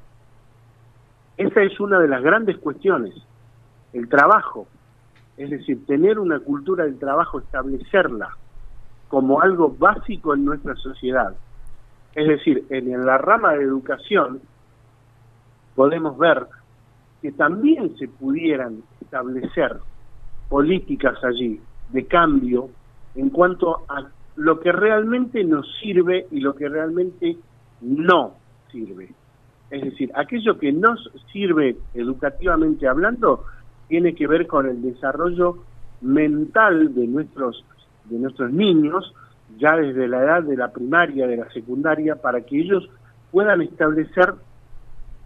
Speaker 3: Esa es una de las grandes cuestiones, el trabajo. Es decir, tener una cultura del trabajo, establecerla como algo básico en nuestra sociedad. Es decir, en la rama de educación podemos ver que también se pudieran establecer políticas allí de cambio en cuanto a lo que realmente nos sirve y lo que realmente no sirve. Es decir, aquello que nos sirve educativamente hablando tiene que ver con el desarrollo mental de nuestros niños, ya desde la edad de la primaria, de la secundaria, para que ellos puedan establecer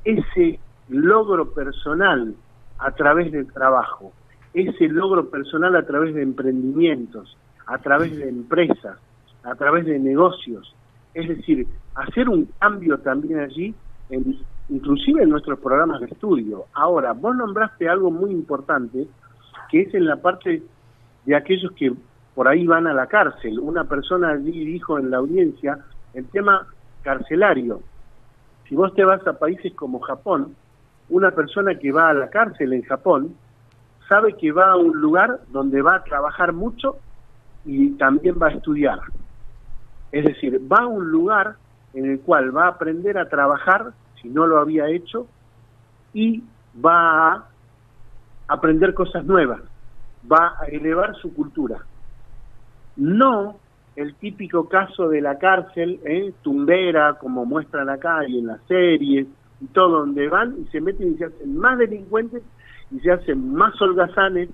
Speaker 3: ese logro personal a través del trabajo, ese logro personal a través de emprendimientos, a través de empresas, a través de negocios. Es decir, hacer un cambio también allí, inclusive en nuestros programas de estudio. Ahora, vos nombraste algo muy importante, que es en la parte de aquellos que por ahí van a la cárcel. Una persona allí dijo en la audiencia el tema carcelario. Si vos te vas a países como Japón, una persona que va a la cárcel en Japón sabe que va a un lugar donde va a trabajar mucho y también va a estudiar. Es decir, va a un lugar en el cual va a aprender a trabajar, si no lo había hecho, y va a aprender cosas nuevas, va a elevar su cultura. No el típico caso de la cárcel, tumbera, como muestran acá y en las series, y todo, donde van y se meten y se hacen más delincuentes y se hacen más holgazanes.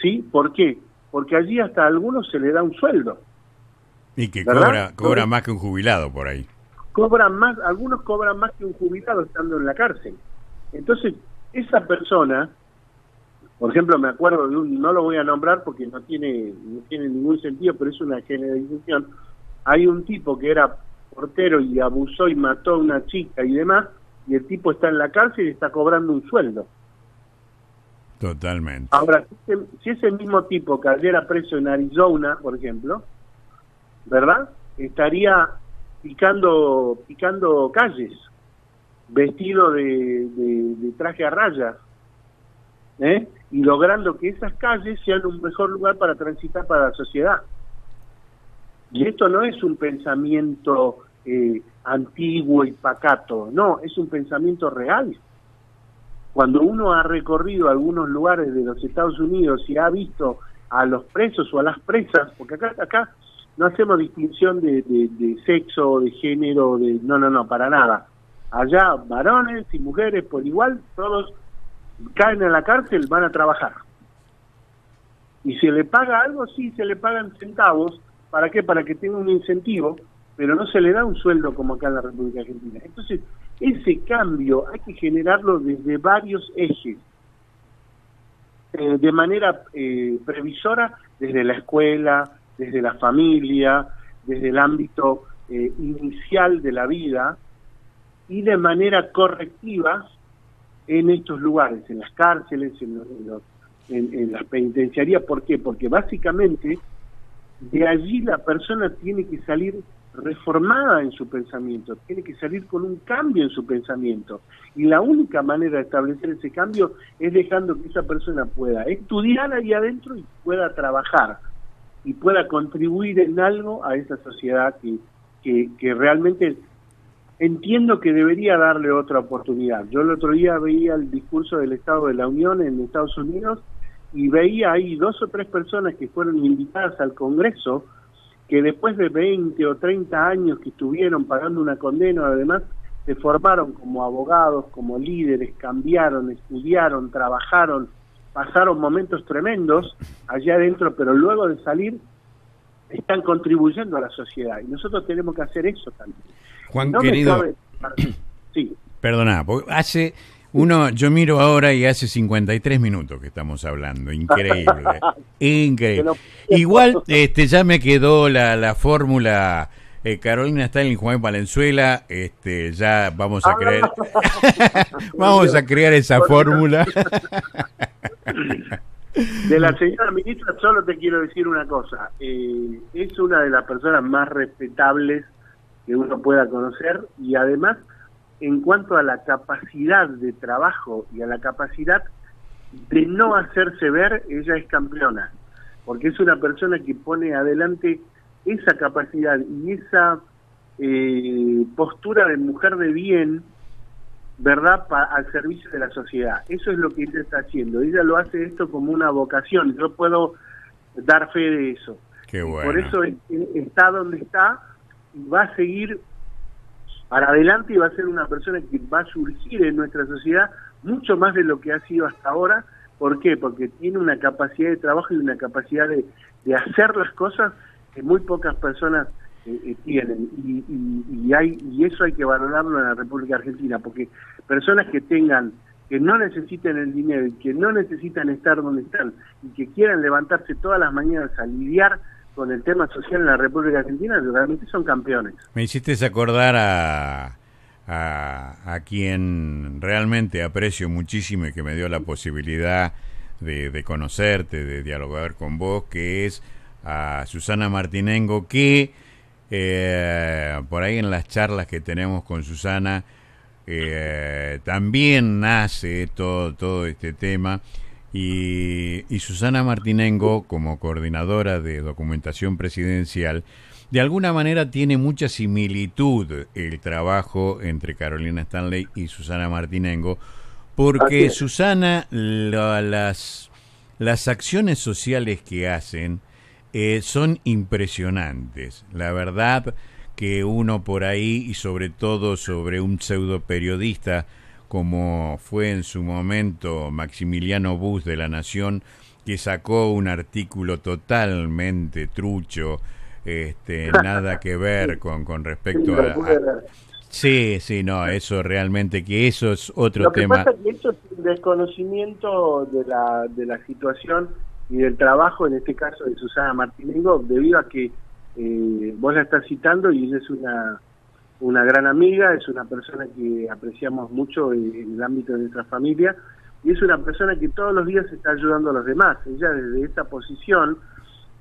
Speaker 3: ¿Sí? ¿Por qué? Porque allí hasta a algunos se le da un sueldo.
Speaker 2: Y que
Speaker 3: ¿verdad?
Speaker 2: cobra más que un jubilado por ahí.
Speaker 3: Cobran más, algunos cobran más que un jubilado estando en la cárcel. Entonces, esa persona, por ejemplo, me acuerdo de no lo voy a nombrar porque no tiene ningún sentido, pero es una generalización. Hay un tipo que era portero y abusó y mató a una chica y demás, y el tipo está en la cárcel y está cobrando un sueldo.
Speaker 2: Totalmente.
Speaker 3: Ahora, si ese mismo tipo cayera preso en Arizona, por ejemplo, ¿verdad? Estaría picando calles, vestido de traje a rayas, y logrando que esas calles sean un mejor lugar para transitar para la sociedad. Y esto no es un pensamiento antiguo y pacato, no, es un pensamiento real. Cuando uno ha recorrido algunos lugares de los Estados Unidos y ha visto a los presos o a las presas, porque acá no hacemos distinción de sexo, de género, no, para nada. Allá varones y mujeres por igual, todos caen en la cárcel, van a trabajar. Y se le paga algo, sí, se le pagan centavos. ¿Para qué? Para que tenga un incentivo, pero no se le da un sueldo como acá en la República Argentina. Entonces, ese cambio hay que generarlo desde varios ejes, de manera previsora, desde la escuela, desde la familia, desde el ámbito inicial de la vida, y de manera correctiva en estos lugares, en las cárceles, en las penitenciarías. ¿Por qué? Porque básicamente de allí la persona tiene que salir reformada en su pensamiento, tiene que salir con un cambio en su pensamiento, y la única manera de establecer ese cambio es dejando que esa persona pueda estudiar ahí adentro y pueda trabajar y pueda contribuir en algo a esa sociedad que realmente entiendo que debería darle otra oportunidad. Yo el otro día veía el discurso del Estado de la Unión en Estados Unidos y veía ahí 2 o 3 personas que fueron invitadas al Congreso, que después de 20 o 30 años que estuvieron pagando una condena, además, se formaron como abogados, como líderes, cambiaron, estudiaron, trabajaron, pasaron momentos tremendos allá adentro, pero luego de salir están contribuyendo a la sociedad, y nosotros tenemos que hacer eso también.
Speaker 2: Juan, querido,
Speaker 3: sí.
Speaker 2: Perdona, porque yo miro ahora y hace 53 minutos que estamos hablando, increíble, increíble. Igual ya me quedó la fórmula Carolina Stanley y Juan Valenzuela, ya vamos a creer, vamos a crear esa fórmula.
Speaker 3: De la señora ministra solo te quiero decir una cosa, es una de las personas más respetables que uno pueda conocer, y además en cuanto a la capacidad de trabajo y a la capacidad de no hacerse ver, ella es campeona, porque es una persona que pone adelante esa capacidad y esa postura de mujer de bien, ¿verdad?, al servicio de la sociedad. Eso es lo que ella está haciendo. Ella lo hace esto como una vocación. Yo puedo dar fe de eso.
Speaker 2: Qué bueno.
Speaker 3: Por eso está donde está y va a seguir para adelante, y va a ser una persona que va a surgir en nuestra sociedad mucho más de lo que ha sido hasta ahora. ¿Por qué? Porque tiene una capacidad de trabajo y una capacidad de hacer las cosas que muy pocas personas tienen, y eso hay que valorarlo en la República Argentina, porque personas que no necesiten el dinero y que no necesitan estar donde están y que quieran levantarse todas las mañanas a lidiar con el tema social en la República Argentina, realmente son campeones.
Speaker 2: Me hiciste acordar a quien realmente aprecio muchísimo y que me dio la posibilidad de conocerte, de dialogar con vos, que es a Susana Martinengo, que por ahí en las charlas que tenemos con Susana también nace todo este tema, y Susana Martinengo, como coordinadora de documentación presidencial, de alguna manera tiene mucha similitud el trabajo entre Carolina Stanley y Susana Martinengo, porque Susana, las acciones sociales que hacen son impresionantes. La verdad que uno por ahí, y sobre todo sobre un pseudo periodista como fue en su momento Maximiliano Bus de La Nación, que sacó un artículo totalmente trucho nada que ver con respecto Sí, sí, no, eso realmente, que eso es otro
Speaker 3: Lo que
Speaker 2: tema.
Speaker 3: pasa es que eso es un desconocimiento de la situación y del trabajo, en este caso de Susana Martinengo, debido a que vos la estás citando y ella es una gran amiga, es una persona que apreciamos mucho en el ámbito de nuestra familia, y es una persona que todos los días está ayudando a los demás. Ella desde esta posición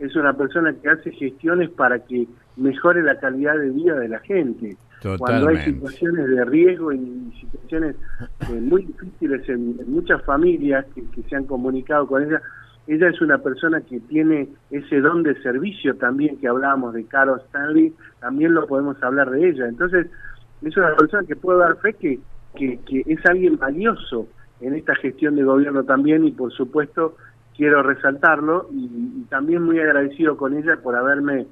Speaker 3: es una persona que hace gestiones para que mejore la calidad de vida de la gente.
Speaker 2: Totalmente.
Speaker 3: Cuando hay situaciones de riesgo y situaciones muy difíciles en muchas familias que se han comunicado con ella, ella es una persona que tiene ese don de servicio también, que hablábamos de Caro Stanley, también lo podemos hablar de ella. Entonces, es una persona que puedo dar fe que es alguien valioso en esta gestión de gobierno también, y por supuesto quiero resaltarlo, y también muy agradecido con ella por haberme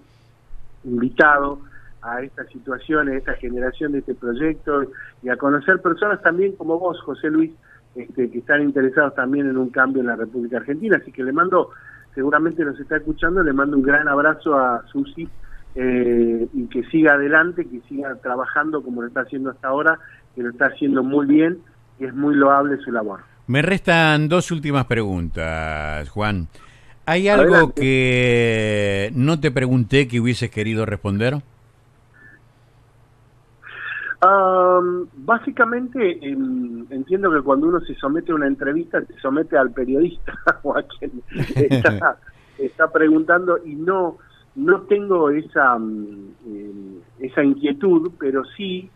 Speaker 3: invitado a esta situación, a esta generación de este proyecto, y a conocer personas también como vos, José Luis, que están interesados también en un cambio en la República Argentina. Así que le mando, seguramente nos está escuchando, le mando un gran abrazo a Susi, y que siga adelante, que siga trabajando como lo está haciendo hasta ahora, que lo está haciendo muy bien, y es muy loable su labor.
Speaker 2: Me restan dos últimas preguntas, Juan. ¿Hay algo
Speaker 3: Adelante.
Speaker 2: que no te pregunté que hubieses querido responder?
Speaker 3: Básicamente entiendo que cuando uno se somete a una entrevista se somete al periodista o a quien está preguntando, y no tengo esa inquietud, pero sí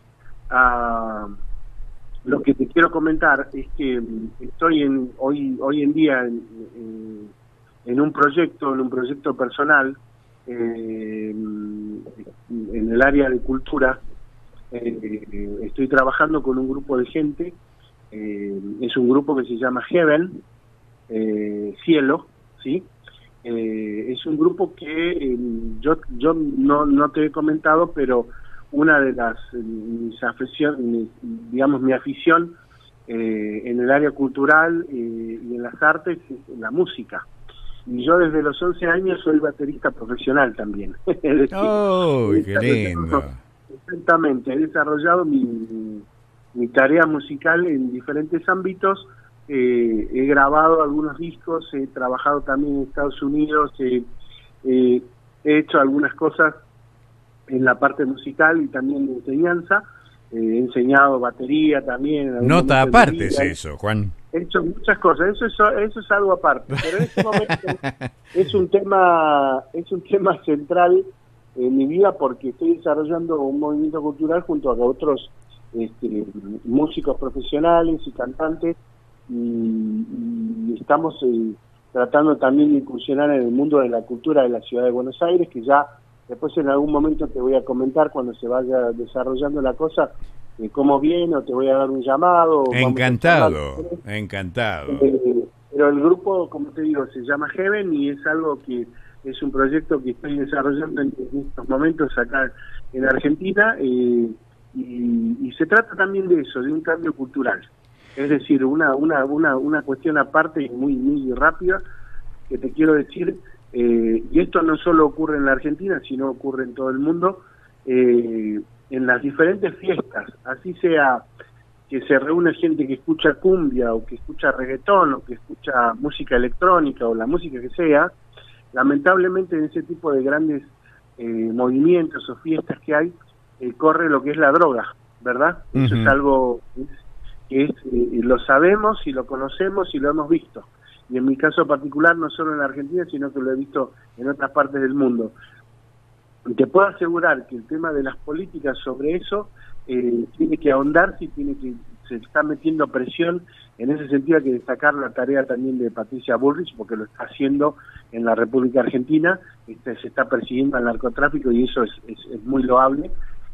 Speaker 3: lo que te quiero comentar es que estoy hoy en día en un proyecto personal en el área de cultura. Estoy trabajando con un grupo de gente, es un grupo que se llama Heaven, Cielo, ¿sí? Es un grupo que yo no te he comentado, pero una de mis aficiones, digamos mi afición en el área cultural y en las artes es la música. Y yo desde los 11 años soy baterista profesional también. Es decir,
Speaker 2: ¡Oh, qué lindo!
Speaker 3: Exactamente, he desarrollado mi tarea musical en diferentes ámbitos, he grabado algunos discos, he trabajado también en Estados Unidos, he hecho algunas cosas en la parte musical y también de enseñanza, he enseñado batería también.
Speaker 2: Nota aparte es eso, Juan.
Speaker 3: He hecho muchas cosas, eso es algo aparte, pero en este momento es un tema central en mi vida, porque estoy desarrollando un movimiento cultural junto a otros músicos profesionales y cantantes, y estamos tratando también de incursionar en el mundo de la cultura de la ciudad de Buenos Aires, que ya después en algún momento te voy a comentar cuando se vaya desarrollando la cosa, cómo viene, o te voy a dar un llamado.
Speaker 2: Encantado.
Speaker 3: Pero el grupo, como te digo, se llama Heaven, y es algo que es un proyecto que estoy desarrollando en estos momentos acá en Argentina, y se trata también de eso, de un cambio cultural. Es decir, una cuestión aparte y muy rápida que te quiero decir, y esto no solo ocurre en la Argentina, sino ocurre en todo el mundo, en las diferentes fiestas, así sea que se reúne gente que escucha cumbia, o que escucha reggaetón, o que escucha música electrónica, o la música que sea. Lamentablemente en ese tipo de grandes movimientos o fiestas que hay, corre lo que es la droga, ¿verdad?
Speaker 2: Uh-huh.
Speaker 3: Eso es algo que lo sabemos y lo conocemos y lo hemos visto. Y en mi caso particular, no solo en la Argentina, sino que lo he visto en otras partes del mundo. Y te puedo asegurar que el tema de las políticas sobre eso tiene que ahondarse, y se está metiendo presión. En ese sentido hay que destacar la tarea también de Patricia Bullrich, porque lo está haciendo en la República Argentina. Se está persiguiendo al narcotráfico, y eso es muy loable.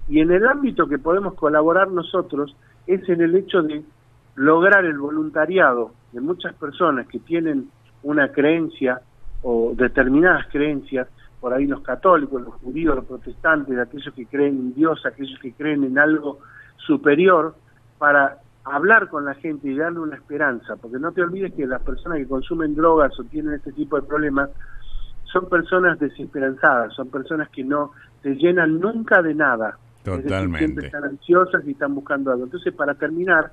Speaker 3: Y en el ámbito que podemos colaborar nosotros es en el hecho de lograr el voluntariado de muchas personas que tienen una creencia o determinadas creencias, por ahí los católicos, los judíos, los protestantes, aquellos que creen en Dios, aquellos que creen en algo superior, para hablar con la gente y darle una esperanza, porque no te olvides que las personas que consumen drogas o tienen este tipo de problemas son personas desesperanzadas, son personas que no se llenan nunca de nada.
Speaker 2: Totalmente.
Speaker 3: Es decir, siempre están ansiosas y están buscando algo. Entonces, para terminar,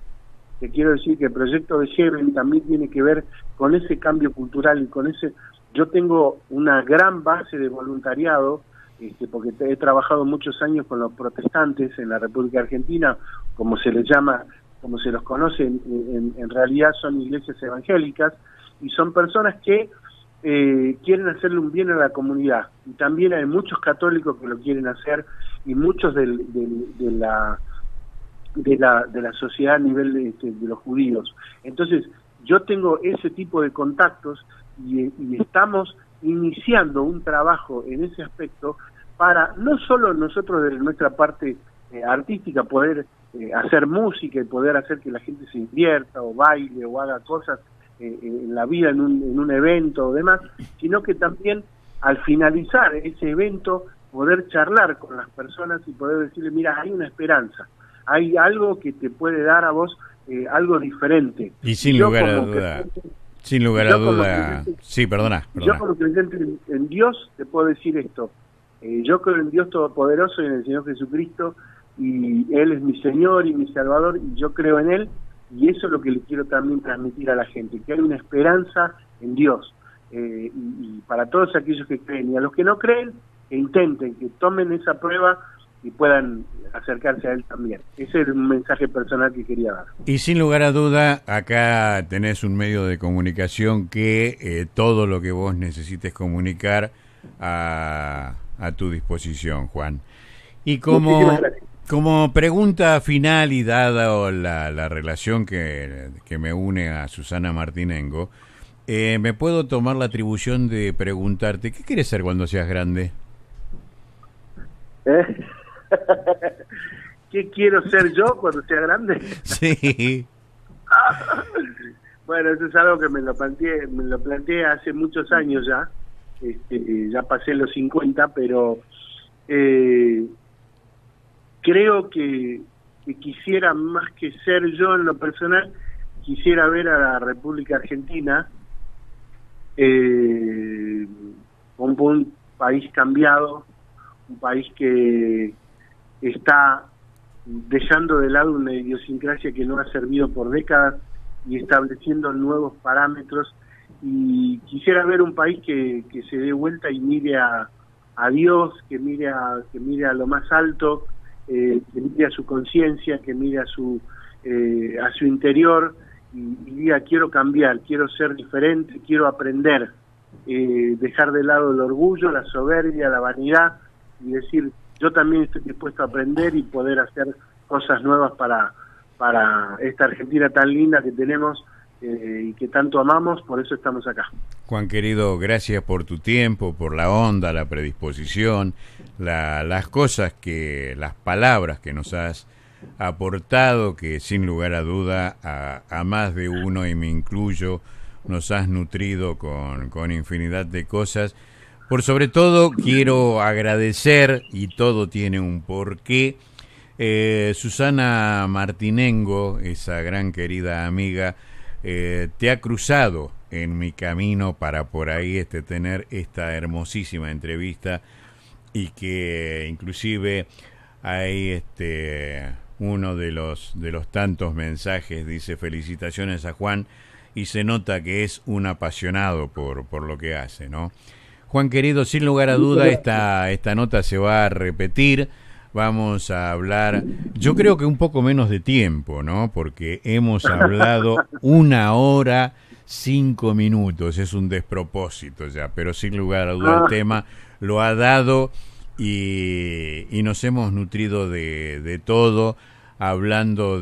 Speaker 3: te quiero decir que el proyecto de Heaven también tiene que ver con ese cambio cultural y con ese... Yo tengo una gran base de voluntariado, porque he trabajado muchos años con los protestantes en la República Argentina, como se les llama, como se los conoce, en realidad son iglesias evangélicas, y son personas que quieren hacerle un bien a la comunidad. Y también hay muchos católicos que lo quieren hacer, y muchos de la sociedad a nivel de los judíos. Entonces, yo tengo ese tipo de contactos y estamos iniciando un trabajo en ese aspecto para no solo nosotros de nuestra parte artística poder hacer música y poder hacer que la gente se divierta o baile o haga cosas en la vida, en un evento o demás, sino que también al finalizar ese evento poder charlar con las personas y poder decirle, mira, hay una esperanza, hay algo que te puede dar a vos algo diferente.
Speaker 2: Y sin lugar a duda, sin lugar a duda, sí, perdona.
Speaker 3: Yo como creyente en Dios te puedo decir esto, yo creo en Dios Todopoderoso y en el Señor Jesucristo, y Él es mi Señor y mi Salvador, y yo creo en Él, y eso es lo que le quiero también transmitir a la gente, que hay una esperanza en Dios, y para todos aquellos que creen, y a los que no creen, que intenten, que tomen esa prueba y puedan acercarse a Él también. Ese es un mensaje personal que quería dar.
Speaker 2: Y sin lugar a duda, acá tenés un medio de comunicación que todo lo que vos necesites comunicar a tu disposición, Juan. Y como pregunta final y dada la relación que me une a Susana Martinengo, me puedo tomar la atribución de preguntarte, ¿qué quieres ser cuando seas grande?
Speaker 3: ¿Qué quiero ser yo cuando sea grande?
Speaker 2: Sí.
Speaker 3: Bueno, eso es algo que me lo planteé hace muchos años ya. Ya pasé los 50, pero creo que quisiera, más que ser yo en lo personal, quisiera ver a la República Argentina como un país cambiado, un país que está dejando de lado una idiosincrasia que no ha servido por décadas y estableciendo nuevos parámetros, y quisiera ver un país que se dé vuelta y mire a Dios, que mire a lo más alto, que mire a su conciencia, que mire a su interior y diga, quiero cambiar, quiero ser diferente, quiero aprender, dejar de lado el orgullo, la soberbia, la vanidad, y decir, yo también estoy dispuesto a aprender y poder hacer cosas nuevas para esta Argentina tan linda que tenemos y que tanto amamos. Por eso estamos acá.
Speaker 2: Juan querido, gracias por tu tiempo, por la onda, la predisposición, las palabras que nos has aportado, que sin lugar a duda a más de uno, y me incluyo, nos has nutrido con infinidad de cosas. Por sobre todo quiero agradecer, y todo tiene un porqué, Susana Martinengo, esa gran querida amiga, te ha cruzado en mi camino para por ahí tener esta hermosísima entrevista, y que inclusive hay uno de los tantos mensajes dice: felicitaciones a Juan, y se nota que es un apasionado por lo que hace, ¿no? Juan querido, sin lugar a duda esta nota se va a repetir. Vamos a hablar, yo creo que un poco menos de tiempo, ¿no? Porque hemos hablado 1 hora 5 minutos, es un despropósito ya, pero sin lugar a duda el tema lo ha dado, y nos hemos nutrido de todo, hablando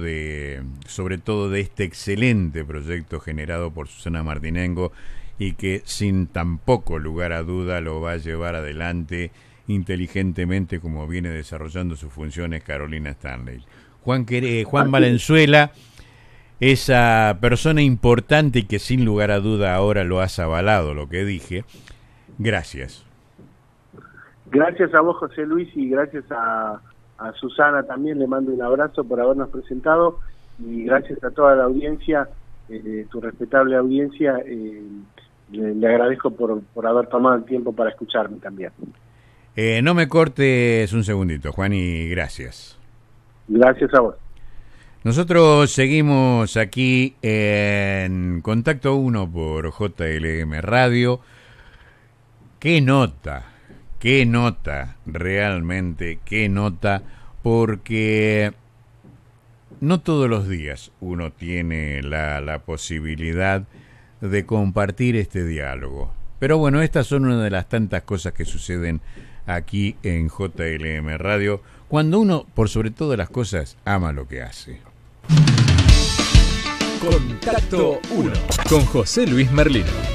Speaker 2: sobre todo de este excelente proyecto generado por Susana Martinengo, y que sin tampoco lugar a duda lo va a llevar adelante inteligentemente, como viene desarrollando sus funciones Carolina Stanley. Juan Valenzuela, esa persona importante y que sin lugar a duda ahora lo has avalado, lo que dije. Gracias.
Speaker 3: Gracias a vos, José Luis, y gracias a Susana también, le mando un abrazo por habernos presentado, y gracias a toda la audiencia, tu respetable audiencia, le agradezco por haber tomado el tiempo para escucharme también.
Speaker 2: No me cortes un segundito, Juan, y gracias.
Speaker 3: Gracias a vos.
Speaker 2: Nosotros seguimos aquí en Contacto 1 por JLM Radio. Qué nota, realmente, qué nota, porque no todos los días uno tiene la posibilidad de compartir este diálogo. Pero bueno, estas son una de las tantas cosas que suceden aquí en JLM Radio, cuando uno, por sobre todas las cosas, ama lo que hace.
Speaker 1: Contacto 1 con José Luis Merlino.